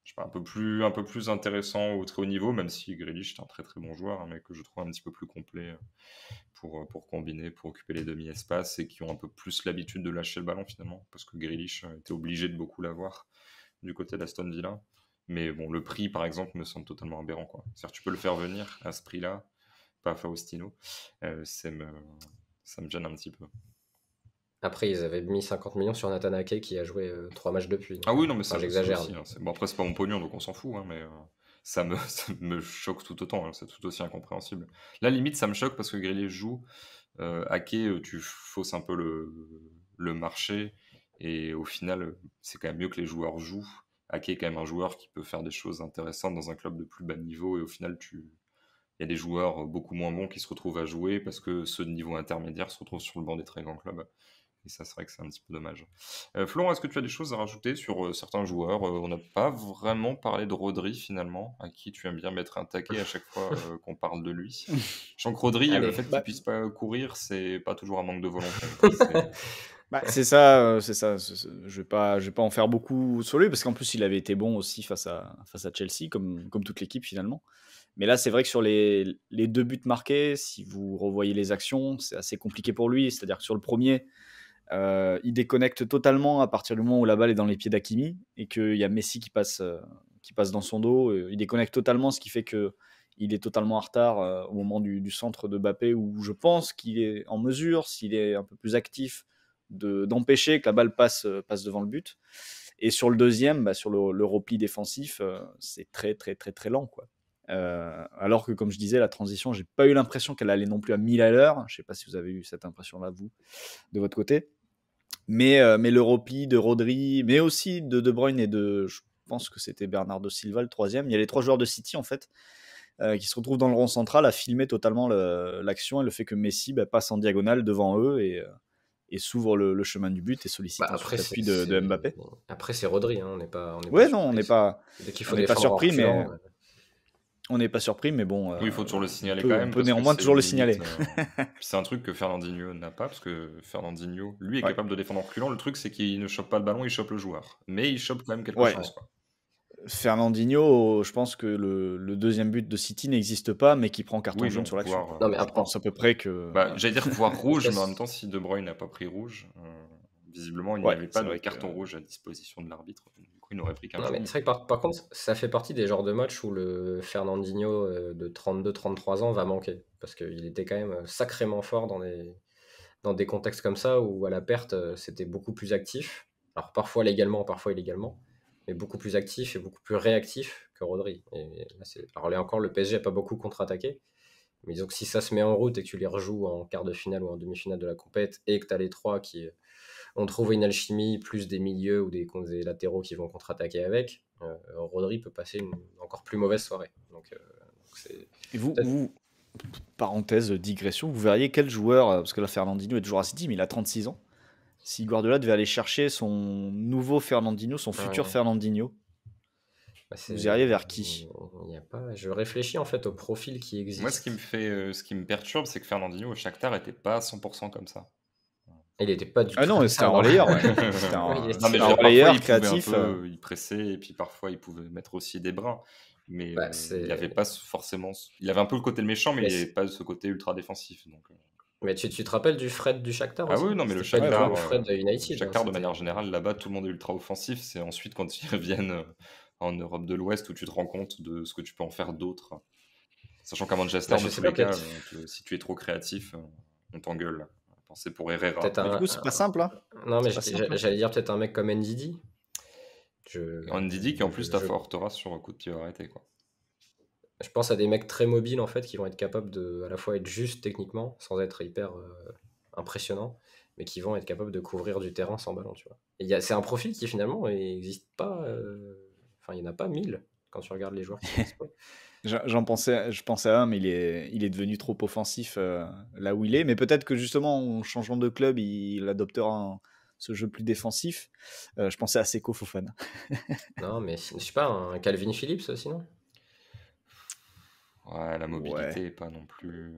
je sais pas, un peu plus intéressants au très haut niveau, même si Grealish est un très très bon joueur, hein, mais que je trouve un petit peu plus complet pour combiner, pour occuper les demi-espaces et qui ont un peu plus l'habitude de lâcher le ballon finalement, parce que Grealish était obligé de beaucoup l'avoir du côté d'Aston Villa. Mais bon, le prix par exemple me semble totalement aberrant, quoi. C'est-à-dire tu peux le faire venir à ce prix-là, pas Faustino, ça me gêne un petit peu. Après, ils avaient mis 50 millions sur Nathan Ake qui a joué 3 matchs depuis. Ah oui, non, mais ça, Enfin, j'exagère. aussi, hein. Bon, après, c'est pas mon pognon, donc on s'en fout, hein, mais ça me choque tout autant, hein, c'est tout aussi incompréhensible. Là, limite, ça me choque parce que Grealish joue. Ake, tu fausses un peu le marché, et au final, c'est quand même mieux que les joueurs jouent. Ake est quand même un joueur qui peut faire des choses intéressantes dans un club de plus bas niveau, et au final, il y a des joueurs beaucoup moins bons qui se retrouvent à jouer parce que ceux de niveau intermédiaire se retrouvent sur le banc des très grands clubs. Et ça, c'est vrai que c'est un petit peu dommage. Florent, est-ce que tu as des choses à rajouter sur certains joueurs? On n'a pas vraiment parlé de Rodri finalement, à qui tu aimes bien mettre un taquet à chaque fois qu'on parle de lui. Je sens que Rodri, Allez, le fait qu'il Bah, puisse pas courir, c'est pas toujours un manque de volonté. c'est ça, c'est ça. Je vais pas en faire beaucoup sur lui parce qu'en plus il avait été bon aussi face à Chelsea, comme toute l'équipe finalement. Mais là, c'est vrai que sur les deux buts marqués, si vous revoyez les actions, c'est assez compliqué pour lui. C'est-à-dire que sur le premier, il déconnecte totalement à partir du moment où la balle est dans les pieds d'Hakimi et qu'il y a Messi qui passe dans son dos. Il déconnecte totalement, ce qui fait que il est totalement en retard au moment du centre de Mbappé, où je pense qu'il est en mesure, s'il est un peu plus actif, d'empêcher que la balle passe devant le but. Et sur le deuxième, sur le repli défensif, c'est très très très très lent, quoi. Alors que, comme je disais, la transition, j'ai pas eu l'impression qu'elle allait non plus à 1000 à l'heure. Je sais pas si vous avez eu cette impression-là, vous, de votre côté. Mais le repli de Rodri, mais aussi de Bruyne et je pense que c'était Bernardo Silva le troisième. Il y a les 3 joueurs de City, en fait, qui se retrouvent dans le rond central à filmer totalement l'action et le fait que Messi passe en diagonale devant eux et s'ouvre le chemin du but et sollicite après, ensuite l'appui de Mbappé. Après, c'est Rodri, hein, on n'est pas Ouais, non, on n'est pas Dès qu'il faut défendre surpris, mais on n'est pas surpris, mais bon. Oui, il faut toujours le signaler quand même. On peut néanmoins toujours le signaler. C'est un truc que Fernandinho n'a pas, parce que Fernandinho, lui, est Ouais. capable de défendre en reculant. Le truc, c'est qu'il ne chope pas le ballon, il chope le joueur. Mais il chope quand même quelque Ouais. chose, quoi. Fernandinho, je pense que le deuxième but de City n'existe pas, mais qui prend carton jaune sur l'action. Non, mais je pense à peu près que. J'allais dire voir rouge, mais en même temps, si De Bruyne n'a pas pris rouge, visiblement, il n'y avait pas de carton rouge à disposition de l'arbitre. Du coup, il n'aurait pris qu'un jaune. C'est vrai que par contre, ça fait partie des genres de matchs où le Fernandinho de 32-33 ans va manquer. Parce qu'il était quand même sacrément fort dans des contextes comme ça, où à la perte, c'était beaucoup plus actif. Alors parfois légalement, parfois illégalement, mais beaucoup plus actif et beaucoup plus réactif que Rodri. Alors là encore, le PSG n'a pas beaucoup contre-attaqué. Mais disons que si ça se met en route et que tu les rejoues en quart de finale ou en demi-finale de la compète, et que tu as les 3 qui ont trouvé une alchimie, plus des milieux ou des latéraux qui vont contre-attaquer avec, Rodri peut passer une encore plus mauvaise soirée. Et vous, parenthèse, digression, vous verriez quel joueur, parce que là Fernandinho est toujours à City, mais il a 36 ans, si Guardiola devait aller chercher son nouveau Fernandinho, son futur Fernandinho, vous iriez vers qui? Je réfléchis en fait au profil qui existe. Moi, ce qui me perturbe, c'est que Fernandinho au Shakhtar n'était pas à 100% comme ça. Il n'était pas du tout. Ah non, c'était un relayeur. Ouais. C'était un relayeur créatif. Il pressait, et puis parfois il pouvait mettre aussi des brins. Mais il n'avait pas forcément. Il avait un peu le côté méchant, mais il n'avait pas ce côté ultra défensif. Donc, Mais tu te rappelles du Fred du Shakhtar aussi? Oui, non, mais le Shakhtar, le Fred de United. Le Shakhtar, de manière générale, là-bas, tout le monde est ultra offensif. C'est ensuite quand ils reviennent en Europe de l'Ouest où tu te rends compte de ce que tu peux en faire d'autre. Sachant qu'à Manchester, de tous les cas, si tu es trop créatif, on t'engueule. Pensez pour Herrera. Du coup, c'est pas simple. Hein. Non, mais j'allais dire peut-être un mec comme Ndidi. Ndidi qui en plus t'apportera sur un coup de pied arrêté, quoi. Je pense à des mecs très mobiles en fait qui vont être capables de à la fois être justes techniquement sans être hyper impressionnants, mais qui vont être capables de couvrir du terrain sans ballon, tu vois. Et c'est un profil qui finalement n'existe pas. Enfin, il n'y en a pas 1000 quand tu regardes les joueurs qui sont je pensais à un, mais il est devenu trop offensif là où il est. Mais peut-être que justement, en changeant de club, il adoptera ce jeu plus défensif. Je pensais à Seko Fofana. Non, mais je sais pas, un Calvin Phillips, sinon? Ouais, la Ouais. mobilité est pas non plus.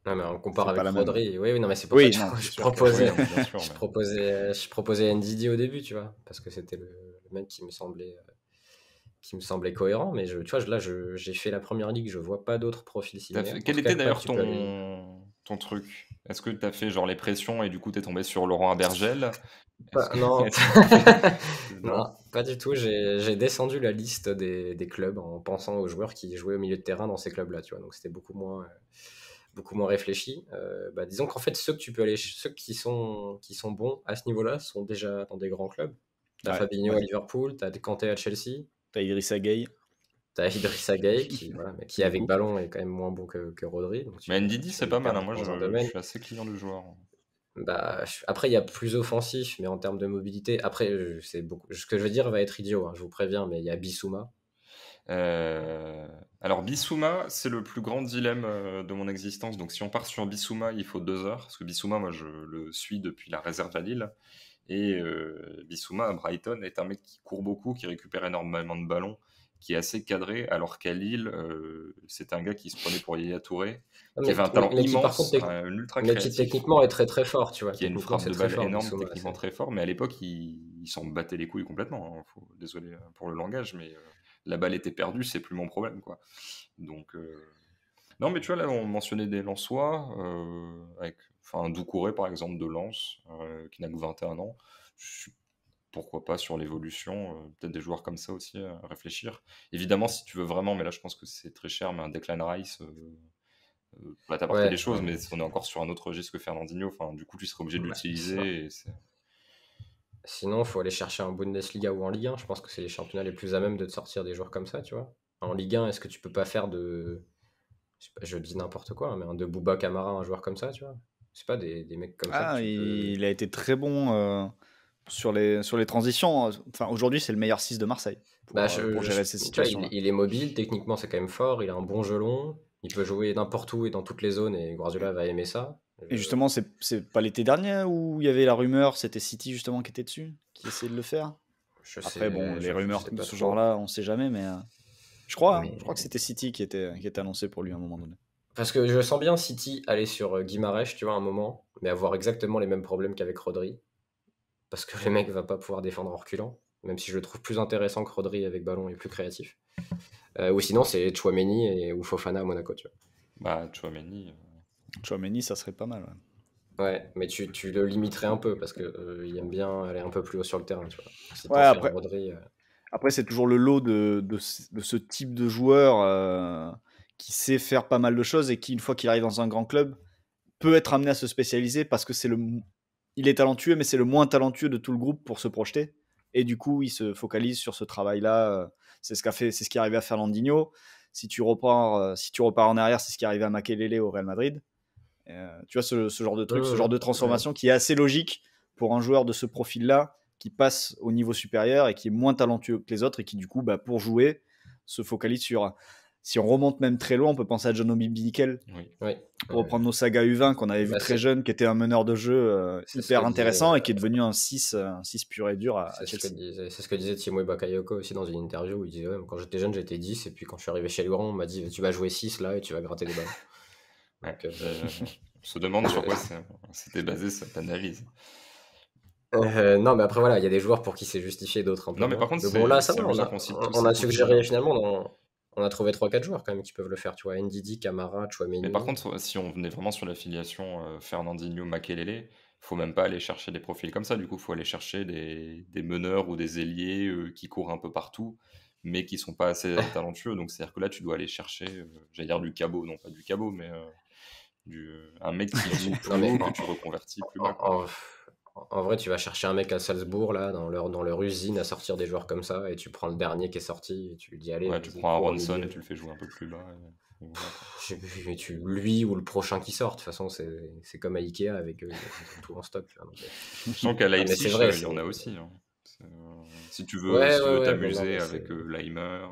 Non, mais on compare C'est pas avec la même. Rodri. Oui, oui, non, mais c'est pour ça Oui, que non, je c'est sûr que Ouais, proposais, non, mais bien sûr. je Mais... proposais, je proposais NDD au début, tu vois, parce que c'était le mec qui me semblait cohérent. Mais tu vois, là, j'ai fait la première ligue, je vois pas d'autres profils similaires. En Quel tout cas, était pas que d'ailleurs tu peux aller. ton truc? Est-ce que tu as fait genre les pressions et du coup tu es tombé sur Laurent Abergel? Non, Est-ce que t'as fait... Non? non, pas du tout. J'ai descendu la liste des clubs en pensant aux joueurs qui jouaient au milieu de terrain dans ces clubs-là, tu vois. Donc c'était beaucoup moins réfléchi. Disons qu'en fait, ceux qui sont bons à ce niveau-là sont déjà dans des grands clubs. T'as Ouais, Fabinho ouais. à Liverpool, t'as Kanté à Chelsea, T'as Idrissa Gueye, t'as Idrissa Gueye qui du avec coup. ballon est quand même moins bon que Rodri. Donc Mais Ndidi tu vas c'est lui pas mal, hein. perdre Moi dans un je domaine. suis assez client du joueur. Après, il y a plus offensif, mais en termes de mobilité, après, ce que je veux dire va être idiot, hein, je vous préviens, mais il y a Bissouma. Alors Bissouma, c'est le plus grand dilemme de mon existence. Donc si on part sur Bissouma, il faut 2 heures. Parce que Bissouma, moi je le suis depuis la réserve à Lille. Et Bissouma à Brighton est un mec qui court beaucoup, qui récupère énormément de ballons, qui est assez cadré. Alors qu'à Lille, c'était un gars qui se prenait pour Yaya Touré, Non, qui avait un talent mais qui, par contre, immense, ultra mais qui créatif, techniquement est très très fort, tu vois. qui a une Techniquement, frappe c'est de très balle fort, énorme, Bissouma. techniquement très fort. Mais à l'époque, il s'en battait les couilles complètement, hein. Désolé pour le langage, mais la balle était perdue, c'est plus mon problème, quoi. Donc, non, mais tu vois, là, on mentionnait des Lensois, enfin, Doucouré, par exemple, de Lens, qui n'a que 21 ans. Pourquoi pas sur l'évolution, peut-être des joueurs comme ça aussi à réfléchir. Évidemment, si tu veux vraiment, mais là, je pense que c'est très cher, mais un Declan Rice va t'apporter des Ouais, choses, mais on est encore sur un autre registre que Fernandinho. Enfin, du coup, tu serais obligé de l'utiliser. sinon, il faut aller chercher en Bundesliga ou en Ligue 1. Je pense que c'est les championnats les plus à même de te sortir des joueurs comme ça, tu vois. En Ligue 1, est-ce que tu peux pas faire je sais pas, je dis n'importe quoi, mais de Bouba Camara, un joueur comme ça, tu vois. C'est pas des mecs comme ça que Ah, tu peux. il a été très bon sur les transitions. Enfin, aujourd'hui, c'est le meilleur 6 de Marseille pour gérer ces Tu vois, situations-là. il est mobile, techniquement c'est quand même fort, il a un bon gelon, il peut jouer n'importe où et dans toutes les zones et Guardiola va aimer ça. Et justement, c'est pas l'été dernier où il y avait la rumeur, c'était City justement qui était dessus, qui essayait de le faire. Après, bon, les rumeurs sais de pas ce trop. genre-là, on sait jamais, mais je crois Mais- que c'était City qui était annoncé pour lui à un moment donné. Parce que je sens bien City aller sur Guimarães, tu vois, à un moment, mais avoir exactement les mêmes problèmes qu'avec Rodri. Parce que le mec va pas pouvoir défendre en reculant, même si je le trouve plus intéressant que Rodri avec ballon et plus créatif. Ou sinon, c'est Tchouaméni ou Fofana à Monaco, tu vois. Bah, Tchouaméni. Tchouaméni, ça serait pas mal. Ouais. Ouais, mais tu le limiterais un peu parce que il aime bien aller un peu plus haut sur le terrain, tu vois. Si t'en Ouais, fais un après, Rodri, Après, c'est toujours le lot de ce type de joueur qui sait faire pas mal de choses et qui, une fois qu'il arrive dans un grand club, peut être amené à se spécialiser parce que il est talentueux, mais c'est le moins talentueux de tout le groupe pour se projeter. Et du coup, il se focalise sur ce travail-là. C'est ce qui est arrivé à Fernandinho. Si tu repars en arrière, c'est ce qui est arrivé à Makelele au Real Madrid. Tu vois, ce genre de truc, ce genre de transformation qui est assez logique pour un joueur de ce profil-là, qui passe au niveau supérieur et qui est moins talentueux que les autres et qui, du coup, pour jouer, se focalise sur. Si on remonte même très loin, on peut penser à John Obi Mikel, oui. pour reprendre nos sagas U20 qu'on avait vu très jeune, qui était un meneur de jeu hyper intéressant et qui est devenu un 6 pur et dur à Chelsea. C'est ce que disait Timo Bakayoko aussi dans une interview où il disait quand j'étais jeune j'étais 10 et puis quand je suis arrivé chez Lyon on m'a dit tu vas jouer 6 là et tu vas gratter des balles. Donc, on se demande sur quoi c'était basé cette analyse. Non mais après voilà il y a des joueurs pour qui c'est justifié, d'autres un peu non mais par contre bon là ça c'est va, amusant qu'on cite tous on a ces suggéré profils-là. finalement on a trouvé 3-4 joueurs quand même qui peuvent le faire, tu vois, Ndidi, Camara, Tchouaméni. Mais par contre, si on venait vraiment sur l'affiliation Fernandinho, Makelele, faut même pas aller chercher des profils comme ça. Du coup, faut aller chercher des meneurs ou des ailiers qui courent un peu partout, mais qui sont pas assez talentueux. Donc, c'est-à-dire que là, tu dois aller chercher, j'allais dire du cabot, non pas du cabot, mais un mec qui joue plus haut que tu reconvertis plus bas. En vrai, tu vas chercher un mec à Salzbourg, là, dans leur usine, à sortir des joueurs comme ça, et tu prends le dernier qui est sorti, et tu lui dis, allez, Ouais, tu prends un Ronson et tu le fais jouer un peu plus bas. Mais lui ou le prochain qui sort, de toute façon, c'est comme à Ikea avec tout en stock. Là, donc, je sens qu'à Leipzig, vrai, il y en a aussi. Hein. Si tu veux Ouais, t'amuser avec Leimer,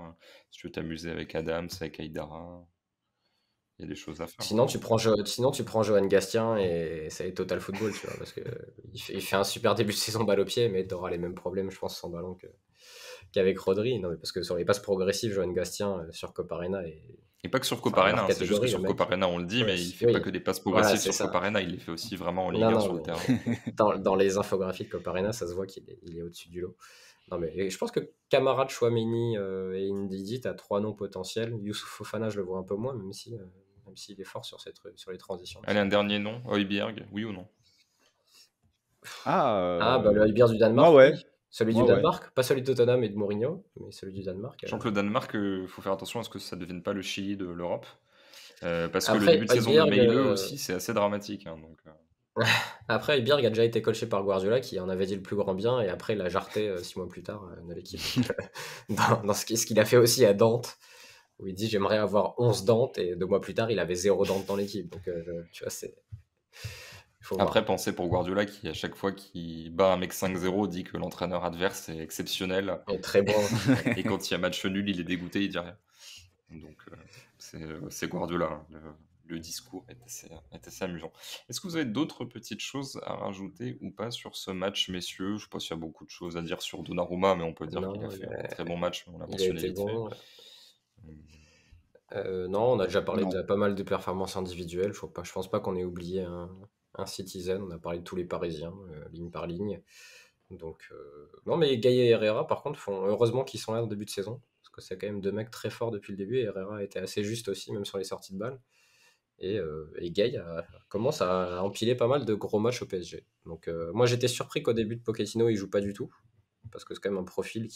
si tu veux t'amuser avec Adams, avec Aïdara, il y a des choses à faire. Sinon, tu prends Johan Gastien et c'est total football, tu vois, parce que il fait un super début de saison balle au pied, mais tu auras les mêmes problèmes, je pense, sans ballon qu'avec Rodri. Non, mais parce que sur les passes progressives, Johan Gastien sur Coparena Et pas que sur enfin, Coparena, hors c'est juste que catégorie, le sur mec. Coparena, on le dit, Ouais, mais il fait pas oui, que des passes voilà, progressives c'est sur ça. Coparena, il les fait aussi vraiment en Ligue Non, 1 non, sur le mais terrain. dans les infographies de Coparena, ça se voit qu'il est au-dessus du lot. Non, mais je pense que Camara, Chouameni et Ndidi, tu as 3 noms potentiels. Youssouf Fofana, je le vois un peu moins, même s'il est fort sur les transitions Allez, aussi. un dernier nom, Højbjerg, oui ou non? Ah, Ah, bah le Ibir du moi, Danemark, ouais. oui. Celui du Moi, ouais. Danemark, pas celui de Tottenham et de Mourinho, mais celui du Danemark. Sachant que le Danemark, faut faire attention à ce que ça ne devienne pas le Chili de l'Europe. Parce que le Après, début de saison de Højbjerg, Meile aussi, c'est assez dramatique. Hein, donc, après, Højbjerg a déjà été coaché par Guardiola qui en avait dit le plus grand bien et après il a jarté 6 mois plus tard de l'équipe. Dans ce qu'il a fait aussi à Dante, où il dit j'aimerais avoir 11 Dante et 2 mois plus tard il avait 0 Dante dans l'équipe. Donc tu vois, il faut Après, voir. pensez pour Guardiola qui, à chaque fois qu'il bat un mec 5-0, dit que l'entraîneur adverse est exceptionnel. Il est très bon. Et quand il y a match nul, il est dégoûté, il dit rien. Donc, c'est Guardiola. Hein. Le discours est assez amusant. Est-ce que vous avez d'autres petites choses à rajouter ou pas sur ce match, messieurs? Je sais pas s'il y a beaucoup de choses à dire sur Donnarumma, mais on peut dire qu'il a Non, fait un très bon match, mais on l'a il a mentionné été vite fait. bon. Non, on a déjà parlé Non. de pas mal de performances individuelles. Je pense pas qu'on ait oublié un Citizen. On a parlé de tous les Parisiens, ligne par ligne. Donc, non, mais Gaïa et Herrera, par contre, heureusement qu'ils sont là en début de saison. Parce que c'est quand même 2 mecs très forts depuis le début. Et Herrera était assez juste aussi, même sur les sorties de balles. Et Gaï commence à empiler pas mal de gros matchs au PSG. Donc, moi, j'étais surpris qu'au début de Pochettino, il joue pas du tout. Parce que c'est quand même un profil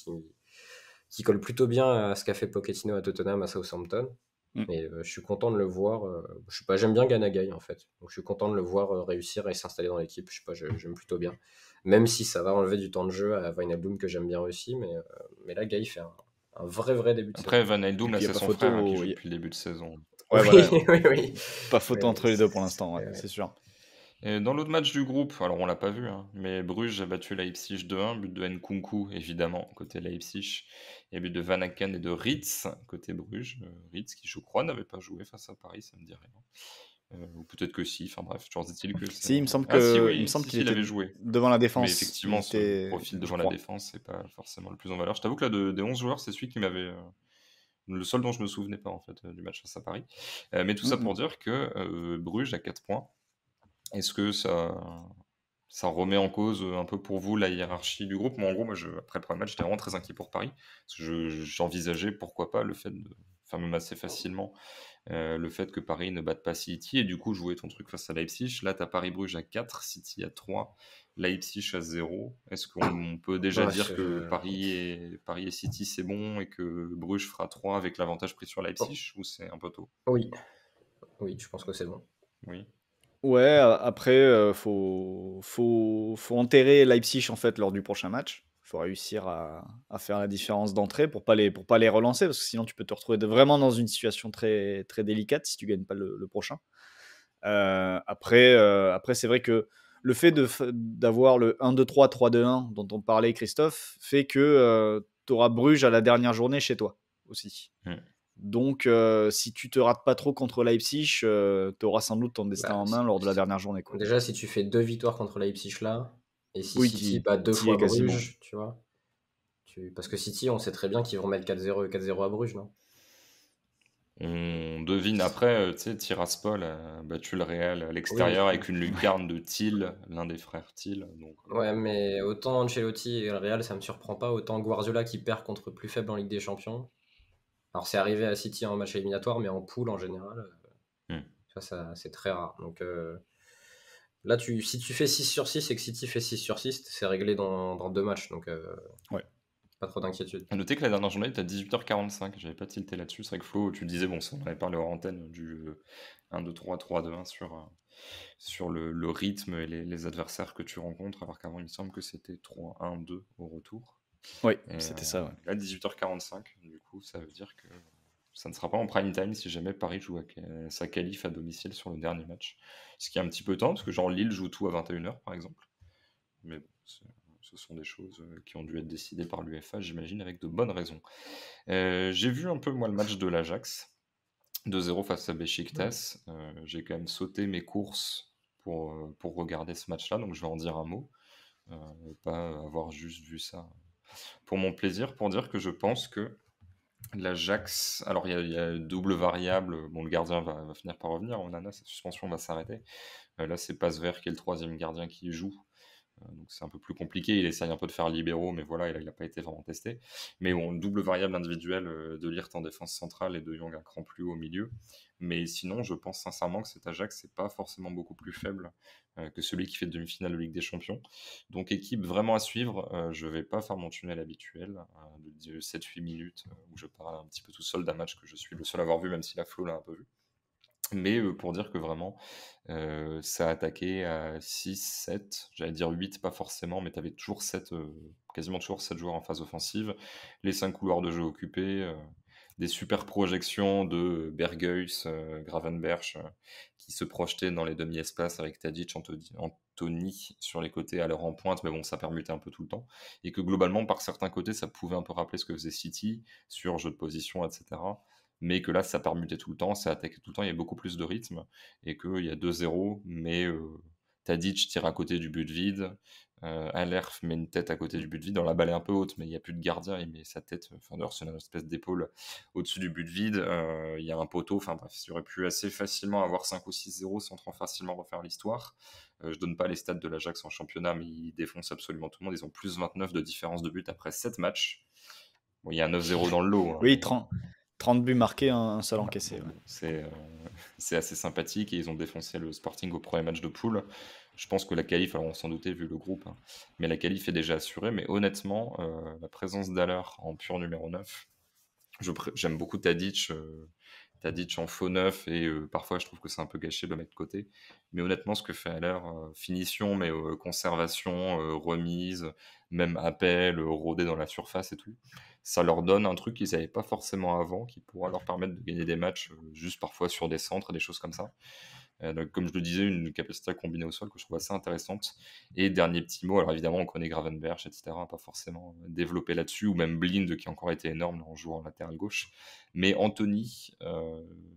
qui colle plutôt bien à ce qu'a fait Pochettino à Tottenham, à Southampton. Mm. Et je suis content de le voir. Je sais pas, j'aime bien Ganagay en fait. Donc je suis content de le voir réussir et s'installer dans l'équipe. Je sais pas, j'aime plutôt bien. Même si ça va enlever du temps de jeu à Wijnaldum que j'aime bien aussi. Mais là, Gay fait un vrai début de saison. Après, Van Eydoum, Et là, puis, y a c'est pas son photo, frère hein, qui joue y a- depuis le début de saison. Ouais, Oui, voilà. oui, oui. Pas photo Oui, entre les deux pour l'instant, ouais, oui. c'est sûr. Et dans l'autre match du groupe, alors on l'a pas vu, hein, mais Bruges a battu Leipzig 2-1, but de Nkunku évidemment côté Leipzig, et but de Van Aken et de Ritz côté Bruges. Ritz qui je crois n'avait pas joué face à Paris, ça me dit rien. Ou peut-être que si, enfin bref, toujours dit-il que c'est... Si, il me semble Ah si que, il me oui, semble si, qu'il il était avait joué. devant la Mais défense. effectivement, Il ce était, profil je devant la crois. défense, c'est pas forcément le plus en valeur. Je t'avoue que là, des 11 joueurs, c'est celui qui m'avait... le seul dont je me souvenais pas en fait du match face à Paris. Mais tout ça pour dire que Bruges a 4 points. Est-ce que ça remet en cause un peu pour vous la hiérarchie du groupe? Moi, en gros, après le premier match, j'étais vraiment très inquiet pour Paris. Parce que j'envisageais, pourquoi pas, le fait de, enfin même assez facilement, le fait que Paris ne batte pas City et du coup jouer ton truc face à Leipzig. Là, tu as Paris-Bruges à 4, City à 3, Leipzig à 0. Est-ce qu'on peut déjà Ouais, dire que Paris et City c'est bon et que Bruges fera 3 avec l'avantage pris sur Leipzig ou c'est un peu tôt? Oui, oui, je pense que c'est bon. Oui. Ouais, après, faut enterrer Leipzig en fait lors du prochain match. Faut réussir à faire la différence d'entrée pour pas les relancer, parce que sinon tu peux te retrouver vraiment dans une situation très, très délicate si tu gagnes pas le prochain. Après, c'est vrai que le fait d'avoir le 1-2-3, 3-2-1 dont on parlait, Christophe, fait que tu auras Bruges à la dernière journée chez toi aussi. Mm. Donc, si tu te rates pas trop contre Leipzig, tu auras sans doute ton destin en main lors de la dernière journée, quoi. Déjà, si tu fais 2 victoires contre Leipzig là, et si Oui, City bat 2 t'y es fois quasiment. Bruges, tu vois. Parce que City, on sait très bien qu'ils vont mettre 4-0 et 4-0 à Bruges, non? On devine après, tu sais, Tiraspol a battu le Real à Oui, l'extérieur avec une lucarne de Thiel, l'un des frères Thiel. Donc, ouais, mais autant Ancelotti et le Real, ça me surprend pas. Autant Guardiola qui perd contre plus faible en Ligue des Champions. Alors, c'est arrivé à City en match éliminatoire, mais en poule en général, c'est très rare. Donc là, si tu fais 6 sur 6 et que City fait 6 sur 6, c'est réglé dans 2 matchs. Donc, Ouais. pas trop d'inquiétude. à noter que la dernière journée était à 18h45, j'avais pas tilté là-dessus. C'est vrai que Flo, tu disais, bon, ça, on avait parlé hors antenne du 1-2-3, 3-2-1 sur le rythme et les adversaires que tu rencontres, alors qu'avant, il me semble que c'était 3-1-2 au retour. Oui, Et, c'était ça, ouais. Là, 18h45, du coup, ça veut dire que ça ne sera pas en prime time si jamais Paris joue sa qualif à domicile sur le dernier match. Ce qui est un petit peu temps, parce que genre Lille joue tout à 21h, par exemple. Mais bon, ce sont des choses qui ont dû être décidées par l'UEFA, j'imagine, avec de bonnes raisons. J'ai vu un peu, moi, le match de l'Ajax. 2-0 face à Beşiktaş. J'ai quand même sauté mes courses pour regarder ce match-là, donc je vais en dire un mot, et pas avoir juste vu ça pour mon plaisir, pour dire que je pense que l'Ajax, alors il y a double variable, bon le gardien va finir par revenir, Onana, sa suspension va s'arrêter. Là c'est Pasveer qui est le troisième gardien qui joue, donc c'est un peu plus compliqué, il essaye un peu de faire libéraux, mais voilà, il n'a pas été vraiment testé. Mais bon, double variable individuelle de Ligt en défense centrale et de Jong un cran plus haut au milieu. Mais sinon, je pense sincèrement que cet Ajax, c'est pas forcément beaucoup plus faible que celui qui fait demi-finale de Ligue des Champions. Donc équipe vraiment à suivre, je vais pas faire mon tunnel habituel de 7-8 minutes où je parle un petit peu tout seul d'un match que je suis le seul à avoir vu, même si la Flo l'a un peu vu. Mais pour dire que vraiment, ça a attaqué à 6, 7, j'allais dire 8, pas forcément, mais tu avais toujours 7, quasiment toujours 7 joueurs en phase offensive, les 5 couloirs de jeu occupés, des super projections de Berghuis, Gravenberch, qui se projetaient dans les demi-espaces avec Tadic, Anthony sur les côtés à l'heure en pointe, mais bon, ça permutait un peu tout le temps. Et que globalement, par certains côtés, ça pouvait un peu rappeler ce que faisait City sur jeu de position, etc. Mais que là, ça permutait tout le temps, ça attaquait tout le temps, il y a beaucoup plus de rythme, et qu'il y a 2-0, mais Tadic tire à côté du but vide, Alerf met une tête à côté du but vide, dans la balle est un peu haute, mais il n'y a plus de gardien, il met sa tête, enfin d'ailleurs c'est une espèce d'épaule au-dessus du but vide, il y a un poteau, enfin bref, il aurait pu assez facilement avoir 5 ou 6-0 sans trop facilement refaire l'histoire. Je donne pas les stats de l'Ajax en championnat, mais ils défoncent absolument tout le monde, ils ont plus 29 de différence de but après 7 matchs. Bon, il y a un 9-0 dans le lot. Hein, Oui, 30 buts marqués, un seul encaissé. Ouais. C'est assez sympathique et ils ont défoncé le Sporting au premier match de poule. Je pense que la qualif, alors on s'en doutait vu le groupe, hein, mais la qualif est déjà assurée. Mais honnêtement, la présence d'Haller en pur numéro 9, j'aime beaucoup Tadic en faux neuf et parfois je trouve que c'est un peu gâché de le mettre de côté. Mais honnêtement, ce que fait Haller, finition, mais conservation, remise, même appel, rôder dans la surface et tout, ça leur donne un truc qu'ils n'avaient pas forcément avant, qui pourra leur permettre de gagner des matchs juste parfois sur des centres, des choses comme ça. Donc, comme je le disais, une capacité à combiner au sol que je trouve assez intéressante. Et dernier petit mot, alors évidemment, on connaît Gravenberch, etc. Pas forcément développé là-dessus, ou même Blind qui a encore été énorme en jouant en latéral gauche. Mais Anthony,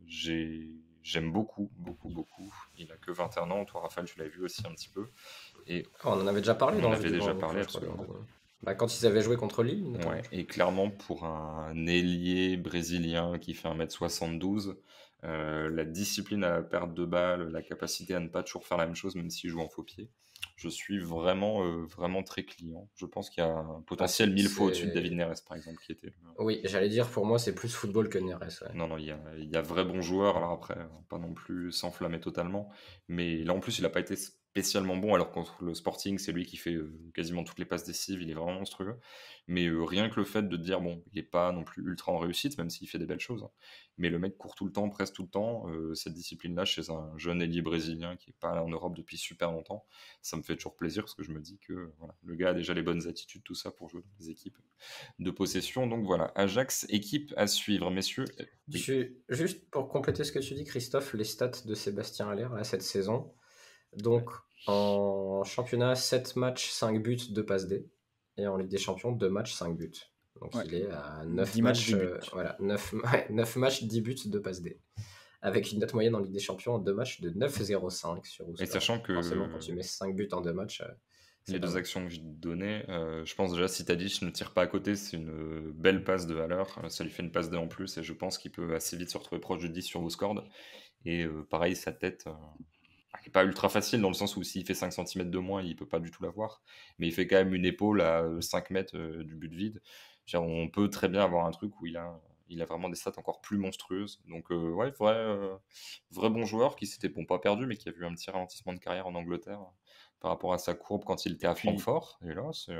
j'aime beaucoup, beaucoup, beaucoup. Il n'a que 21 ans. Toi, Raphaël, tu l'avais vu aussi un petit peu. Et on en avait déjà parlé. On en avait déjà parlé, absolument. Quand ils avaient joué contre Lille. Ouais, et clairement, pour un ailier brésilien qui fait 1m72, la discipline à la perte de balle, la capacité à ne pas toujours faire la même chose, même s'il joue en faux pied, je suis vraiment, vraiment très client. Je pense qu'il y a un potentiel 1000 fois au-dessus de David Neres, par exemple, qui était. Oui, j'allais dire, pour moi, c'est plus football que Neres. Ouais. Non, il y a vrai bons joueurs. Alors après, pas non plus s'enflammer totalement. Mais là, en plus, il n'a pas été spécialement bon. Alors contre le Sporting, c'est lui qui fait quasiment toutes les passes décisives. Il est vraiment monstrueux. Mais rien que le fait de dire, bon, il n'est pas non plus ultra en réussite, même s'il fait des belles choses. Hein. Mais le mec court tout le temps, presque tout le temps. Cette discipline-là, chez un jeune ailier brésilien qui n'est pas là en Europe depuis super longtemps, ça me fait toujours plaisir parce que je me dis que voilà, le gars a déjà les bonnes attitudes, tout ça, pour jouer dans des équipes de possession. Donc voilà, Ajax, équipe à suivre, messieurs. Juste pour compléter ce que tu dis, Christophe, les stats de Sébastien Haller là, cette saison. Donc en championnat, 7 matchs, 5 buts, 2 passes D. Et en Ligue des Champions, 2 matchs, 5 buts. Donc il est à 9 matchs, 9 matchs, 10 buts, 2 passes D. Avec une note moyenne en Ligue des Champions en 2 matchs de 9,05 sur Ousmane. Et sachant que forcément, quand tu mets 5 buts en 2 matchs... les deux actions que je donnais, je pense déjà si Tadic ne tire pas à côté, c'est une belle passe de Haller, ça lui fait une passe D en plus et je pense qu'il peut assez vite se retrouver proche de 10 sur Bouscord. Et pareil, sa tête n'est pas ultra facile dans le sens où s'il fait 5 cm de moins, il peut pas du tout l'avoir, mais il fait quand même une épaule à 5 mètres du but vide. On peut très bien avoir un truc où il a vraiment des stats encore plus monstrueuses. Donc ouais, vrai bon joueur qui s'était pas perdu, mais qui a vu un petit ralentissement de carrière en Angleterre par rapport à sa courbe quand il était à Francfort. Et là, c'est...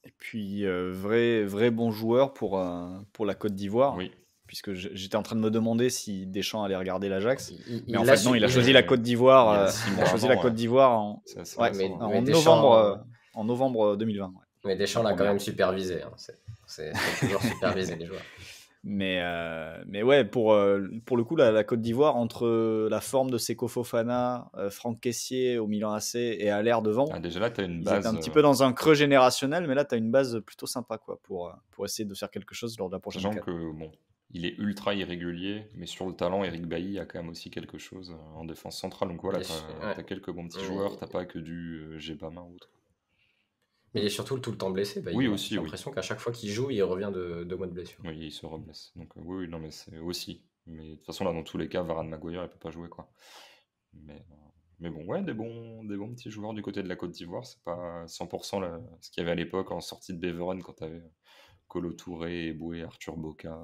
Et puis, vrai bon joueur pour la Côte d'Ivoire. Oui. Puisque j'étais en train de me demander si Deschamps allait regarder l'Ajax. Mais en fait, non, il a choisi la Côte d'Ivoire. Il a choisi la Côte d'Ivoire en novembre 2020. Ouais. Mais Deschamps l'a quand même supervisé. Hein. C'est toujours supervisé les joueurs. Mais ouais, pour le coup, la Côte d'Ivoire, entre la forme de Seko Fofana, Franck Kessié au Milan AC et Haller devant, déjà là, tu as une base. Ils étaient un petit peu dans un creux générationnel, mais là, tu as une base plutôt sympa quoi, pour essayer de faire quelque chose lors de la prochaine Sachant que, bon, il est ultra irrégulier, mais sur le talent, Eric Bailly a quand même aussi quelque chose en défense centrale. Donc voilà, Il est su- ouais. t'as quelques bons petits Mais, joueurs, t'as pas que du Gebama ou autre. mais il est surtout tout le temps blessé, Oui, Bailly, hein. aussi, J'ai oui. l'impression qu'à chaque fois qu'il joue, il revient de 2 mois de blessure. Oui, il se reblesse. Donc oui, non, mais c'est aussi. Mais de toute façon, là, dans tous les cas, Varane Maguire, il peut pas jouer, quoi. Mais bon, ouais, des bons petits joueurs du côté de la Côte d'Ivoire. C'est pas 100% ce qu'il y avait à l'époque en sortie de Beveren quand t'avais Kolo Touré, Eboué, Arthur Boca,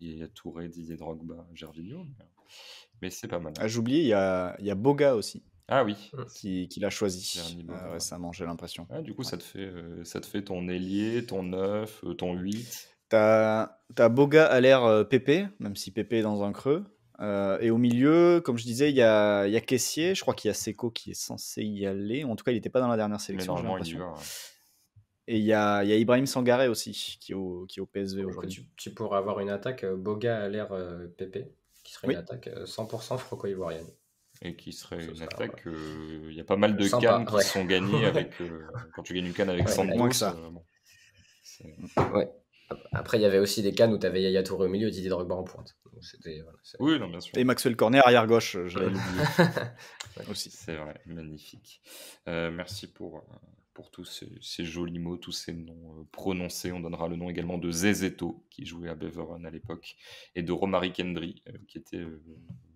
Yaya Touré, Didier Drogba, Gervinho. Mais c'est pas mal. Ah, j'ai oublié, il y a Boga aussi Ah oui, qui l'a choisi Verny Boga, ouais. récemment, j'ai l'impression. Ah, du coup, Ouais. ça te fait ton ailier, ton 9, ton 8. T'as Boga à l'air Pépé, même si Pépé est dans un creux. Et au milieu, comme je disais, il y a Kessié. Je crois qu'il y a Seko qui est censé y aller. En tout cas, il n'était pas dans la dernière Mais sélection, j'ai normalement, il y l'impression. va. Ouais. Et il y a Ibrahim Sangaré aussi, qui est au PSV Donc, aujourd'hui. tu pourrais avoir une attaque Boga à l'air PP, qui serait Oui. une attaque 100% franco-ivoirienne. Et qui serait Ce une serait, attaque. Il y a pas mal de sympa, cannes qui ouais. sont gagnées avec. Quand tu gagnes une canne avec Ouais, Santos. moins que ça. Bon, c'est- Ouais. Après, il y avait aussi des cannes où tu avais Yaya Touré au milieu et Didier Drogba en pointe. Donc, voilà, Oui, non, bien sûr. Et Maxwell Cornet arrière gauche, j'allais l'oublier aussi. C'est vrai, magnifique. Merci pour tous ces jolis mots, tous ces noms prononcés. On donnera le nom également de Zezeto, qui jouait à Beveren à l'époque, et de Romaric Kendry, qui était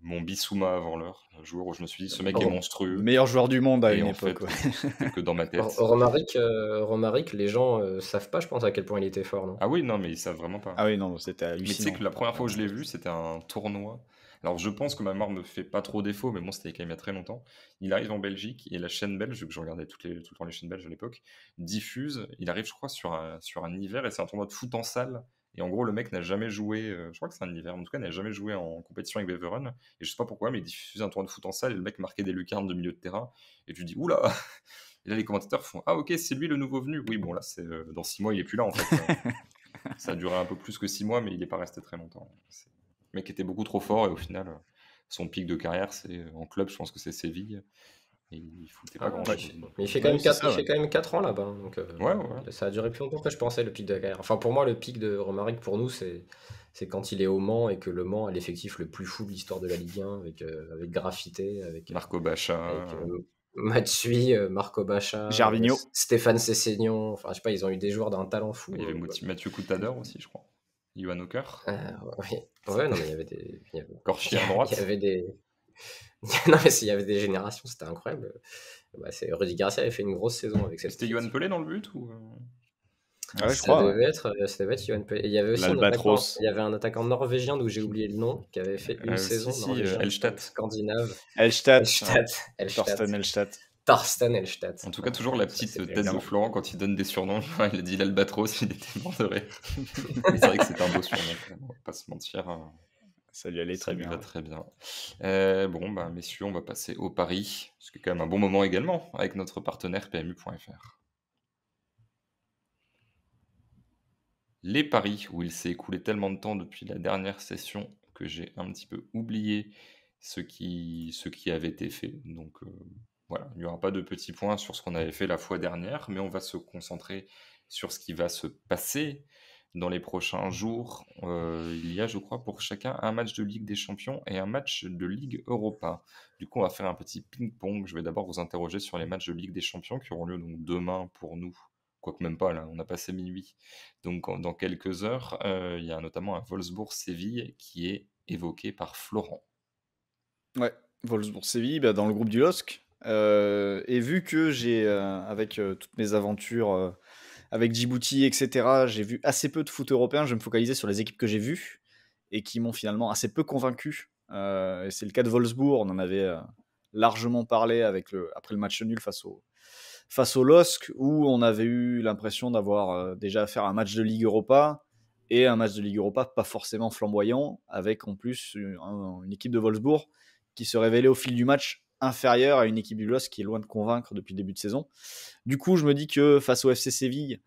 mon Bissouma avant l'heure, un joueur où je me suis dit, ce mec est Le monstrueux. meilleur joueur du monde à Et une en époque. fait, Ouais. c'était que dans ma tête. Romaric, les gens savent pas, je pense, à quel point il était fort, non? Ah oui, non, mais ils savent vraiment pas. Ah oui, non, c'était Mais tu sais hallucinant. que la première fois que je l'ai vu, c'était un tournoi. Alors je pense que ma mémoire me fait pas trop défaut, mais bon, c'était quand même il y a très longtemps. Il arrive en Belgique et la chaîne belge, vu que je regardais tout le temps les chaînes belges à l'époque, diffuse. Il arrive, je crois, sur un hiver et c'est un tournoi de foot en salle. Et en gros, le mec n'a jamais joué, je crois que c'est un hiver, en tout cas, n'a jamais joué en compétition avec Beveren. Et je sais pas pourquoi, mais il diffuse un tournoi de foot en salle et le mec marquait des lucarnes de milieu de terrain. Et tu dis, oula! Et là, les commentateurs font, ah ok, c'est lui le nouveau venu. Oui, bon, là, c'est dans 6 mois, il est plus là en fait. Ça a duré un peu plus que 6 mois, mais il n'est pas resté très longtemps. Le mec était beaucoup trop fort et au final, son pic de carrière, c'est en club, je pense que c'est Séville. Et il foutait pas grand-chose. Mais il fait quand même Ouais, c'est 4, ça, il fait quand même 4 ans là-bas, hein, donc Ouais. ça a duré plus longtemps que je pensais, le pic de la carrière. Enfin, pour moi, le pic de Romaric, pour nous, c'est quand il est au Mans et que le Mans a l'effectif le plus fou de l'histoire de la Ligue 1, avec Graffité, avec Marco Bacha. Matsui, Marco Bacha, Gervinho. Stéphane Sessegnon. Enfin, je sais pas, ils ont eu des joueurs d'un talent fou. Il y avait Mathieu Coutador aussi, je crois. Johan Oker. Oui. Ouais, non, mais il y avait des. Corchi à droite. Il y avait des. Non, mais s'il y avait des générations, c'était incroyable. Bah, Rudy Garcia avait fait une grosse saison avec cette. C'était Johan Pelé dans le but ou Ouais, je Ça crois. devait être Johan Pelé. Et il y avait aussi L'Albatros. un attaquant norvégien dont j'ai oublié le nom, qui avait fait une saison norvégien, Elstadt. Scandinave. Elstadt. Thorsten Elstadt. Thorsten Elstadt. En tout cas, toujours la petite tête évidemment de Florent quand il donne des surnoms. Il a dit l'Albatros, il était mort de rire. Mais c'est vrai que c'est un beau surnom, on va pas se mentir. Ça lui allait Ça très lui bien. va très bien. Bon, bah, messieurs, on va passer au pari. Ce qui est quand même un bon moment également avec notre partenaire PMU.fr. Les paris, où il s'est écoulé tellement de temps depuis la dernière session que j'ai un petit peu oublié ce qui avait été fait. Donc voilà, il n'y aura pas de petits points sur ce qu'on avait fait la fois dernière, mais on va se concentrer sur ce qui va se passer dans les prochains jours. Il y a, je crois, pour chacun un match de Ligue des Champions et un match de Ligue Europa. Du coup, on va faire un petit ping-pong. Je vais d'abord vous interroger sur les matchs de Ligue des Champions qui auront lieu donc demain pour nous. Quoique même pas, là, on a passé minuit. Donc dans quelques heures, il y a notamment un Wolfsburg-Séville qui est évoqué par Florent. Ouais, Wolfsburg-Séville, dans le groupe du LOSC. Et vu que j'ai, avec toutes mes aventures avec Djibouti, etc., j'ai vu assez peu de foot européen, je vais me focaliser sur les équipes que j'ai vues et qui m'ont finalement assez peu convaincu. Et c'est le cas de Wolfsburg, on en avait largement parlé après le match nul face au LOSC, où on avait eu l'impression d'avoir déjà à faire un match de Ligue Europa, et un match de Ligue Europa pas forcément flamboyant, avec en plus une équipe de Wolfsburg qui se révélait au fil du match inférieure à une équipe du LOSC qui est loin de convaincre depuis le début de saison. Du coup, je me dis que face au FC Séville,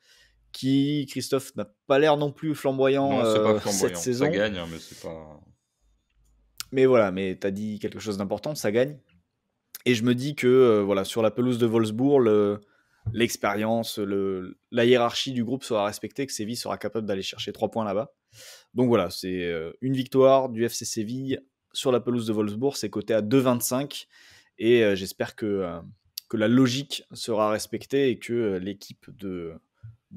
qui, Christophe, n'a pas l'air non plus flamboyant, Non, c'est pas flamboyant. cette saison. Ça gagne, mais c'est pas... Mais voilà, mais tu as dit quelque chose d'important, ça gagne. Et je me dis que voilà, sur la pelouse de Wolfsburg, l'expérience, la hiérarchie du groupe sera respectée, que Séville sera capable d'aller chercher 3 points là-bas. Donc voilà, c'est une victoire du FC Séville sur la pelouse de Wolfsburg, c'est coté à 2,25 et j'espère que la logique sera respectée et que l'équipe de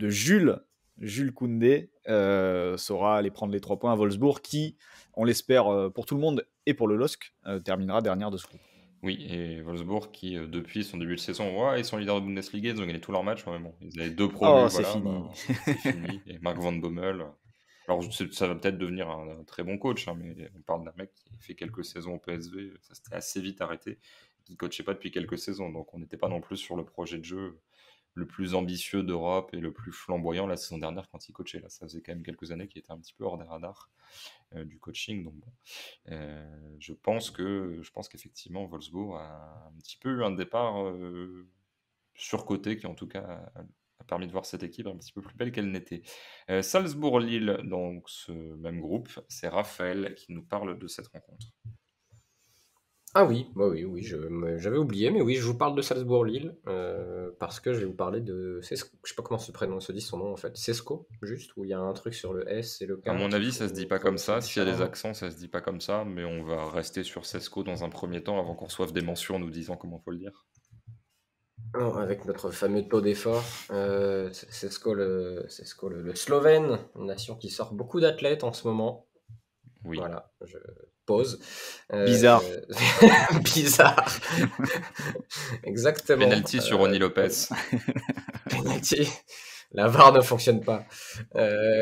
Jules Koundé, saura aller prendre les 3 points à Wolfsburg qui, on l'espère pour tout le monde et pour le LOSC, terminera dernière de ce groupe. Oui, et Wolfsburg qui, depuis son début de saison, ouais, ils sont leaders de Bundesliga, ils ont gagné tous leurs matchs, mais bon, ils avaient 2 promus, Oh, c'est voilà, fini. c'est fini. Et Mark Van Bommel, alors ça va peut-être devenir un très bon coach, hein, mais on parle d'un mec qui fait quelques saisons au PSV, ça s'était assez vite arrêté, qui coachait pas depuis quelques saisons, donc on n'était pas non plus sur le projet de jeu le plus ambitieux d'Europe et le plus flamboyant la saison dernière quand il coachait. Là, ça faisait quand même quelques années qu'il était un petit peu hors des radars du coaching, donc bon. Je pense qu'effectivement Wolfsburg a un petit peu eu un départ surcoté qui en tout cas a permis de voir cette équipe un petit peu plus belle qu'elle n'était. Salzbourg-Lille, donc ce même groupe, c'est Raphaël qui nous parle de cette rencontre. Ah oui, bah oui, j'avais oublié, mais oui, je vous parle de Salzbourg-Lille, parce que je vais vous parler de Cesco. Je sais pas comment se dit son nom en fait. Cesco, juste, où il y a un truc sur le S et le K À mon qu'il avis, ça se dit faut pas comme prononcer ça. S'il y a des différemment. accents, ça se dit pas comme ça, mais on va rester sur Cesco dans un premier temps avant qu'on reçoive des mentions nous disant comment faut le dire. Non, avec notre fameux taux d'effort, Cesco le Slovène, une nation qui sort beaucoup d'athlètes en ce moment. Oui. Voilà, je pose. Bizarre. Bizarre. Exactement. Penalty sur Ronny Lopez. Penalty. La VAR ne fonctionne pas.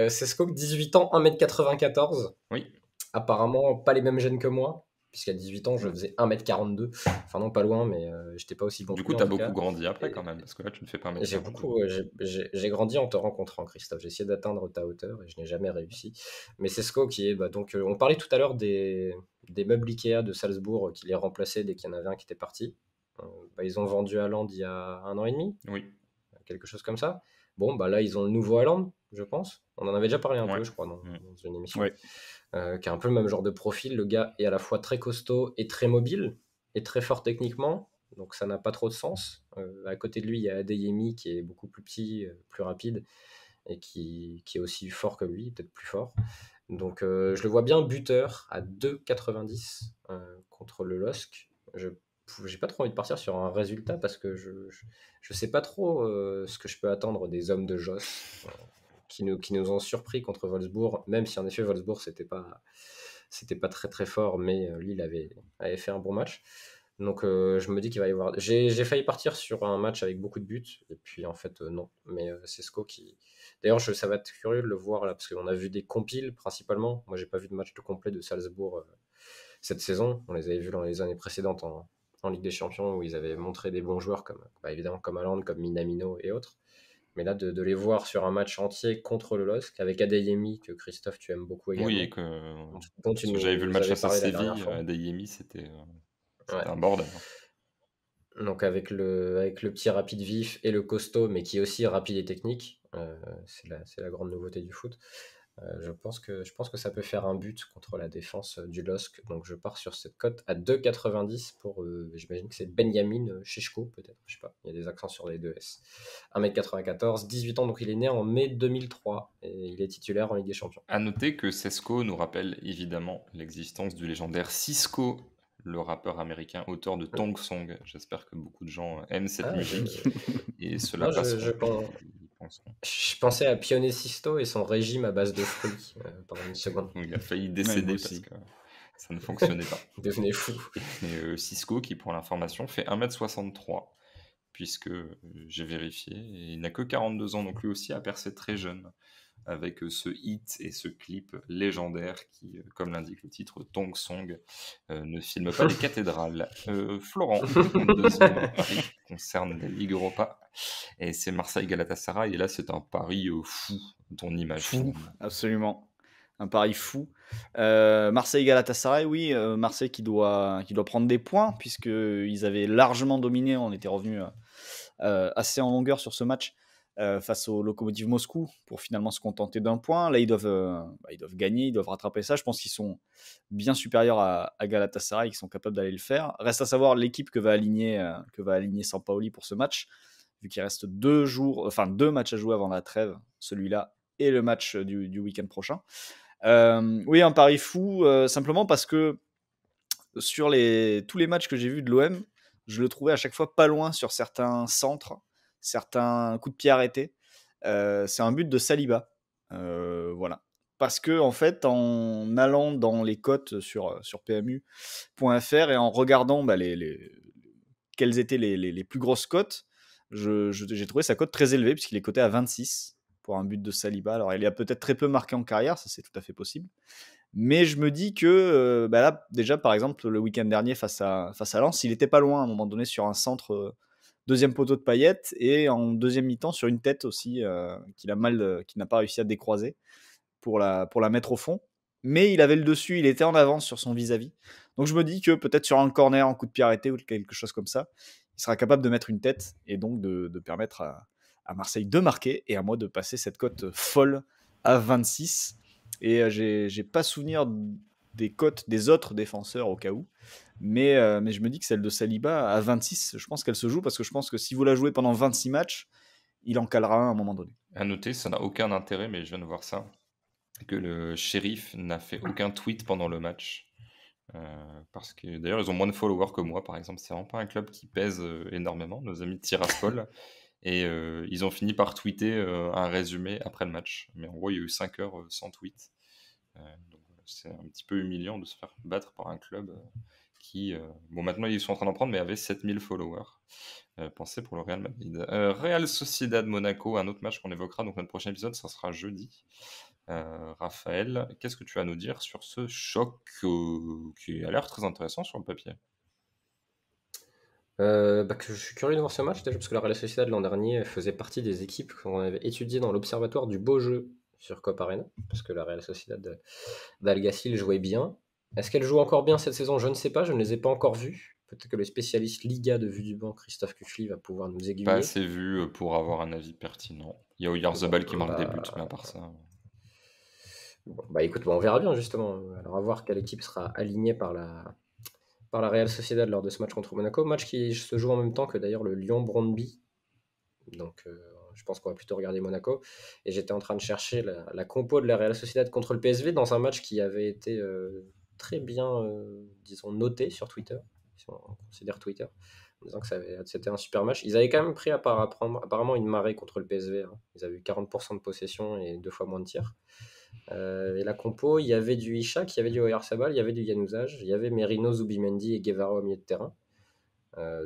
Cesco, 18 ans, 1m94. Oui. Apparemment, pas les mêmes gènes que moi, puisqu'à 18 ans, je faisais 1m42. Enfin, non, pas loin, mais j'étais pas aussi bon Du que coup, lui, tu en as tout beaucoup cas. grandi après Et quand même, parce que là, tu ne fais pas 1 j'ai 42. beaucoup, j'ai grandi en te rencontrant, Christophe. J'ai essayé d'atteindre ta hauteur et je n'ai jamais réussi. Mais Cesco, qui est, donc, on parlait tout à l'heure des meubles Ikea de Salzbourg qui les remplaçaient dès qu'il y en avait un qui était parti. Ils ont vendu Haaland il y a 1 an et demi, Oui. quelque chose comme ça. Bon, là, ils ont le nouveau Haaland, je pense. On en avait déjà parlé un Ouais. peu, je crois, dans une émission. Ouais. Qui a un peu le même genre de profil. Le gars est à la fois très costaud et très mobile, et très fort techniquement, donc ça n'a pas trop de sens. À côté de lui, il y a Adeyemi qui est beaucoup plus petit, plus rapide, et qui est aussi fort que lui, peut-être plus fort. Donc je le vois bien buteur à 2,90 contre le LOSC. J'ai pas trop envie de partir sur un résultat parce que je sais pas trop ce que je peux attendre des hommes de Joss qui nous ont surpris contre Wolfsburg, même si en effet Wolfsburg c'était pas très très fort, mais Lille avait fait un bon match. Donc je me dis qu'il va y avoir. J'ai failli partir sur un match avec beaucoup de buts, et puis en fait non. Mais c'est Sco qui. D'ailleurs, ça va être curieux de le voir là, parce qu'on a vu des compiles principalement. Moi, j'ai pas vu de match de complet de Salzbourg cette saison. On les avait vus dans les années précédentes en Ligue des Champions, où ils avaient montré des bons joueurs comme évidemment comme Haaland, comme Minamino et autres. Mais là, de les voir sur un match entier contre le LOSC, avec Adeyemi, que Christophe, tu aimes beaucoup également. Oui, et dont tu j'avais vu le nous match avais face à parlé la dernière Séville, fois. Adeyemi, c'était Ouais. un bordel. Donc avec le petit rapide vif et le costaud, mais qui est aussi rapide et technique, c'est la grande nouveauté du foot. Je pense que ça peut faire un but contre la défense du LOSC. Donc je pars sur cette cote à 2,90 pour, j'imagine que c'est Benjamin Sheshko, peut-être, je sais pas, il y a des accents sur les deux S. 1m94, 18 ans, donc il est né en mai 2003 et il est titulaire en Ligue des Champions. À noter que Cesco nous rappelle évidemment l'existence du légendaire Sisqo, le rappeur américain auteur de Tong Song. J'espère que beaucoup de gens aiment cette musique et cela passeront. Je pensais à Pionnet Sisto et son régime à base de fruits pendant une seconde. Il a failli décéder parce que ça ne fonctionnait pas. Il devenait fou. Et Sisqo, qui pour l'information fait 1m63, puisque j'ai vérifié, et il n'a que 42 ans, donc lui aussi a percé très jeune, avec ce hit et ce clip légendaire qui, comme l'indique le titre, Tong Song, ne filme pas les cathédrales. Florent, mon deuxième pari concerne la Ligue Europa, et c'est Marseille-Galatasaray, et là c'est un pari fou, ton image. Fou, absolument. Un pari fou. Marseille-Galatasaray, oui, Marseille qui doit prendre des points, puisqu'ils avaient largement dominé, on était revenu assez en longueur sur ce match, face au Lokomotiv Moscou, pour finalement se contenter d'un point. Là, ils doivent gagner, ils doivent rattraper ça. Je pense qu'ils sont bien supérieurs à Galatasaray, qu'ils sont capables d'aller le faire. Reste à savoir l'équipe que va aligner Sampaoli pour ce match, vu qu'il reste 2 matchs à jouer avant la trêve, celui-là et le match du week-end prochain. Oui, un pari fou, simplement parce que sur tous les matchs que j'ai vus de l'OM, je le trouvais à chaque fois pas loin sur certains centres, certains coups de pied arrêtés. C'est un but de Saliba. Voilà. Parce que, en fait, en allant dans les cotes sur PMU.fr et en regardant quelles étaient les plus grosses cotes, j'ai trouvé sa cote très élevée, puisqu'il est coté à 26 pour un but de Saliba. Alors, il a peut-être très peu marqué en carrière, ça c'est tout à fait possible. Mais je me dis que là, déjà, par exemple, le week-end dernier face à Lens, il était pas loin à un moment donné sur un centre, deuxième poteau de Payet, et en deuxième mi-temps sur une tête aussi qu'il n'a pas réussi à décroiser pour la mettre au fond. Mais il avait le dessus, il était en avance sur son vis-à-vis. Donc je me dis que peut-être sur un corner en coup de pied arrêté ou quelque chose comme ça, il sera capable de mettre une tête et donc de permettre à Marseille de marquer et à moi de passer cette cote folle à 26. Et j'ai pas souvenir des cotes des autres défenseurs au cas où. Mais je me dis que celle de Saliba à 26, je pense qu'elle se joue parce que je pense que si vous la jouez pendant 26 matchs, il en calera un à un moment donné. À noter, ça n'a aucun intérêt, mais je viens de voir ça, que le shérif n'a fait aucun tweet pendant le match. Parce que d'ailleurs, ils ont moins de followers que moi, par exemple. C'est vraiment pas un club qui pèse énormément, nos amis de Tiraspol. Et ils ont fini par tweeter un résumé après le match. Mais en gros, il y a eu 5 heures sans tweet. Donc c'est un petit peu humiliant de se faire battre par un club qui, bon, maintenant ils sont en train d'en prendre, mais avait 7000 followers. Pensez pour le Real Madrid. Real Sociedad Monaco, un autre match qu'on évoquera. Donc notre prochain épisode, ça sera jeudi. Raphaël, qu'est-ce que tu vas nous dire sur ce choc qui a l'air très intéressant sur le papier? Que je suis curieux de voir ce match déjà parce que la Real Sociedad l'an dernier faisait partie des équipes qu'on avait étudiées dans l'observatoire du beau jeu sur Cop Arena parce que la Real Sociedad d'Algacil jouait bien. Est-ce qu'elle joue encore bien cette saison? Je ne sais pas, je ne les ai pas encore vus. Peut-être que le spécialiste Liga de vue du banc, Christophe Kuchli, va pouvoir nous Pas aiguiller. assez vu pour avoir un avis pertinent. Il y a Oyarzabal qui marque des buts, mais à part ça. Bon, écoute, on verra bien justement. Alors à voir quelle équipe sera alignée par la Real Sociedad lors de ce match contre Monaco. Match qui se joue en même temps que d'ailleurs le Lyon-Brøndby. Donc je pense qu'on va plutôt regarder Monaco. Et j'étais en train de chercher la compo de la Real Sociedad contre le PSV dans un match qui avait été très bien, disons, noté sur Twitter, si on considère Twitter, en disant que c'était un super match. Ils avaient quand même pris apparemment une marée contre le PSV. Hein. Ils avaient eu 40% de possession et 2 fois moins de tirs. Et la compo, il y avait du Ishak, il y avait du Oyarzabal, il y avait du Januzaj, il y avait Merino, Zubimendi et Guevara au milieu de terrain.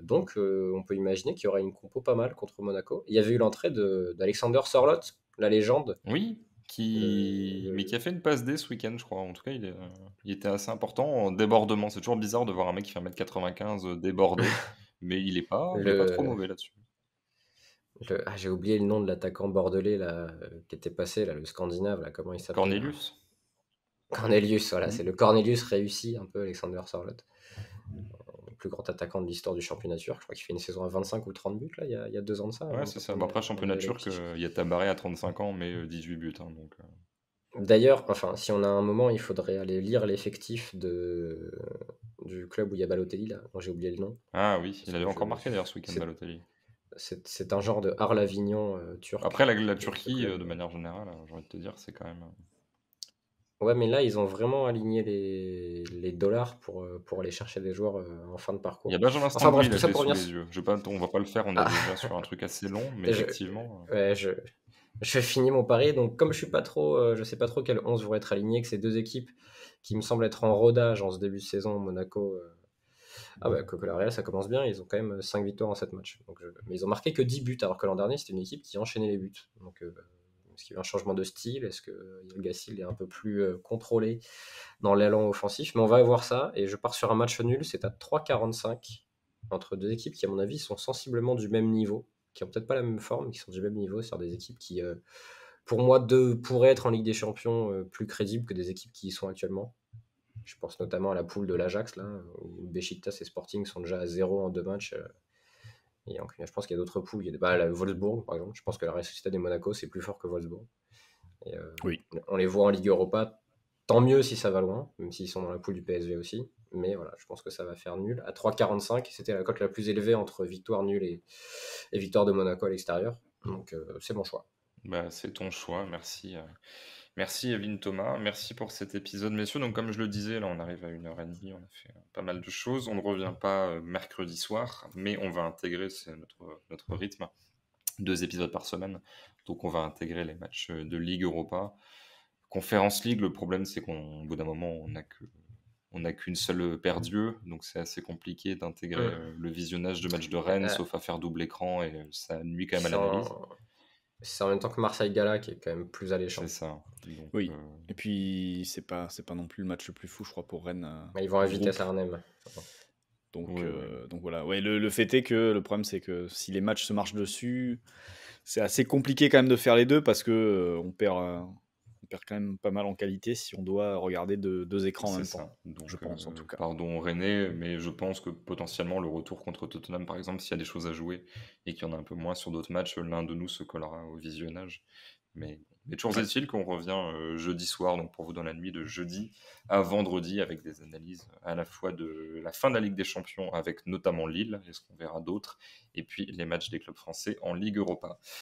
Donc on peut imaginer qu'il y aura une compo pas mal contre Monaco. Il y avait eu l'entrée d'Alexander Sorloth, la légende. Oui, mais qui a fait une passe D ce week-end, je crois. En tout cas, il était assez important en débordement. C'est toujours bizarre de voir un mec qui fait 1m95 déborder, mais il est pas trop mauvais là-dessus. J'ai oublié le nom de l'attaquant bordelais là, qui était passé, là, le Scandinave, là, comment il s'appelle? Cornelius, voilà, c'est le Cornelius réussi, un peu, Alexander Sorloth. Le plus grand attaquant de l'histoire du championnat turc. Je crois qu'il fait une saison à 25 ou 30 buts, là, il y a 2 ans de ça. Ouais, c'est ça. Après, championnat turc, il y a Tabaré à 35 ans, mais 18 buts. Hein, donc, D'ailleurs, enfin, si on a un moment, il faudrait aller lire l'effectif du club où il y a Balotelli, là, dont j'ai oublié le nom. Ah oui, il avait encore marqué d'ailleurs ce week-end, Balotelli. C'est un genre de Arles-Avignon turc. Après, la Turquie, de manière générale, j'ai envie de te dire, c'est quand même... Ouais, mais là, ils ont vraiment aligné les dollars pour aller chercher des joueurs en fin de parcours. Il y a Benjamin Stambouil, là, je l'ai sous les yeux. On va pas le faire, on est déjà sur un truc assez long, mais effectivement... Ouais, je finis mon pari. Donc, comme je sais pas trop quelles 11 vont être alignées, que ces deux équipes qui me semblent être en rodage en ce début de saison, Monaco... que la Real, ça commence bien. Ils ont quand même 5 victoires en 7 matchs. Mais ils ont marqué que 10 buts, alors que l'an dernier, c'était une équipe qui enchaînait les buts. Donc, est-ce qu'il y a eu un changement de style? Est-ce que Yelgassil est un peu plus contrôlé dans l'élan offensif? Mais on va voir ça. Et je pars sur un match nul. C'est à 3,45 entre deux équipes qui, à mon avis, sont sensiblement du même niveau, qui n'ont peut-être pas la même forme, mais qui sont du même niveau. C'est-à-dire des équipes qui, pour moi, pourraient être en Ligue des Champions plus crédibles que des équipes qui y sont actuellement. Je pense notamment à la poule de l'Ajax, là, où Besiktas et Sporting sont déjà à 0 en 2 matchs. Et je pense qu'il y a d'autres poules. Il y a Wolfsburg, par exemple. Je pense que la Real Sociedad et Monaco, c'est plus fort que Wolfsburg. Et, oui. On les voit en Ligue Europa. Tant mieux si ça va loin, même s'ils sont dans la poule du PSV aussi. Mais voilà, je pense que ça va faire nul. À 3,45, c'était la cote la plus élevée entre victoire nulle et victoire de Monaco à l'extérieur. Donc c'est mon choix. Bah, c'est ton choix. Merci, merci Evelyne Thomas. Merci pour cet épisode, messieurs. Donc, comme je le disais, là, on arrive à 1h30. On a fait pas mal de choses. On ne revient pas mercredi soir, mais on va intégrer, c'est notre rythme, 2 épisodes par semaine. Donc, on va intégrer les matchs de Ligue Europa. Conference League, le problème, c'est qu'au bout d'un moment, on n'a qu'une seule paire d'yeux, donc c'est assez compliqué d'intégrer le visionnage de matchs de Rennes, Euh, sauf à faire double écran, et ça nuit quand même à c'est l'analyse. c'est en même temps que Marseille-Gala qui est quand même plus alléchant. C'est ça. Donc, Oui. Et puis, c'est pas non plus le match le plus fou, je crois, pour Rennes. Ils vont à du Vitesse groupe. Arnhem. Donc, Ouais, donc voilà. Ouais, le fait est que le problème, c'est que si les matchs se marchent dessus, c'est assez compliqué quand même de faire les deux parce que on perd quand même pas mal en qualité si on doit regarder deux écrans en c'est même ça. temps. Donc, Je pense en tout cas. pardon René, mais je pense que potentiellement le retour contre Tottenham, par exemple, s'il y a des choses à jouer et qu'il y en a un peu moins sur d'autres matchs, l'un de nous se collera au visionnage. Mais toujours est-il qu'on revient jeudi soir, donc pour vous dans la nuit de jeudi à vendredi, avec des analyses à la fois de la fin de la Ligue des Champions, avec notamment Lille, est-ce qu'on verra d'autres, et puis les matchs des clubs français en Ligue Europa.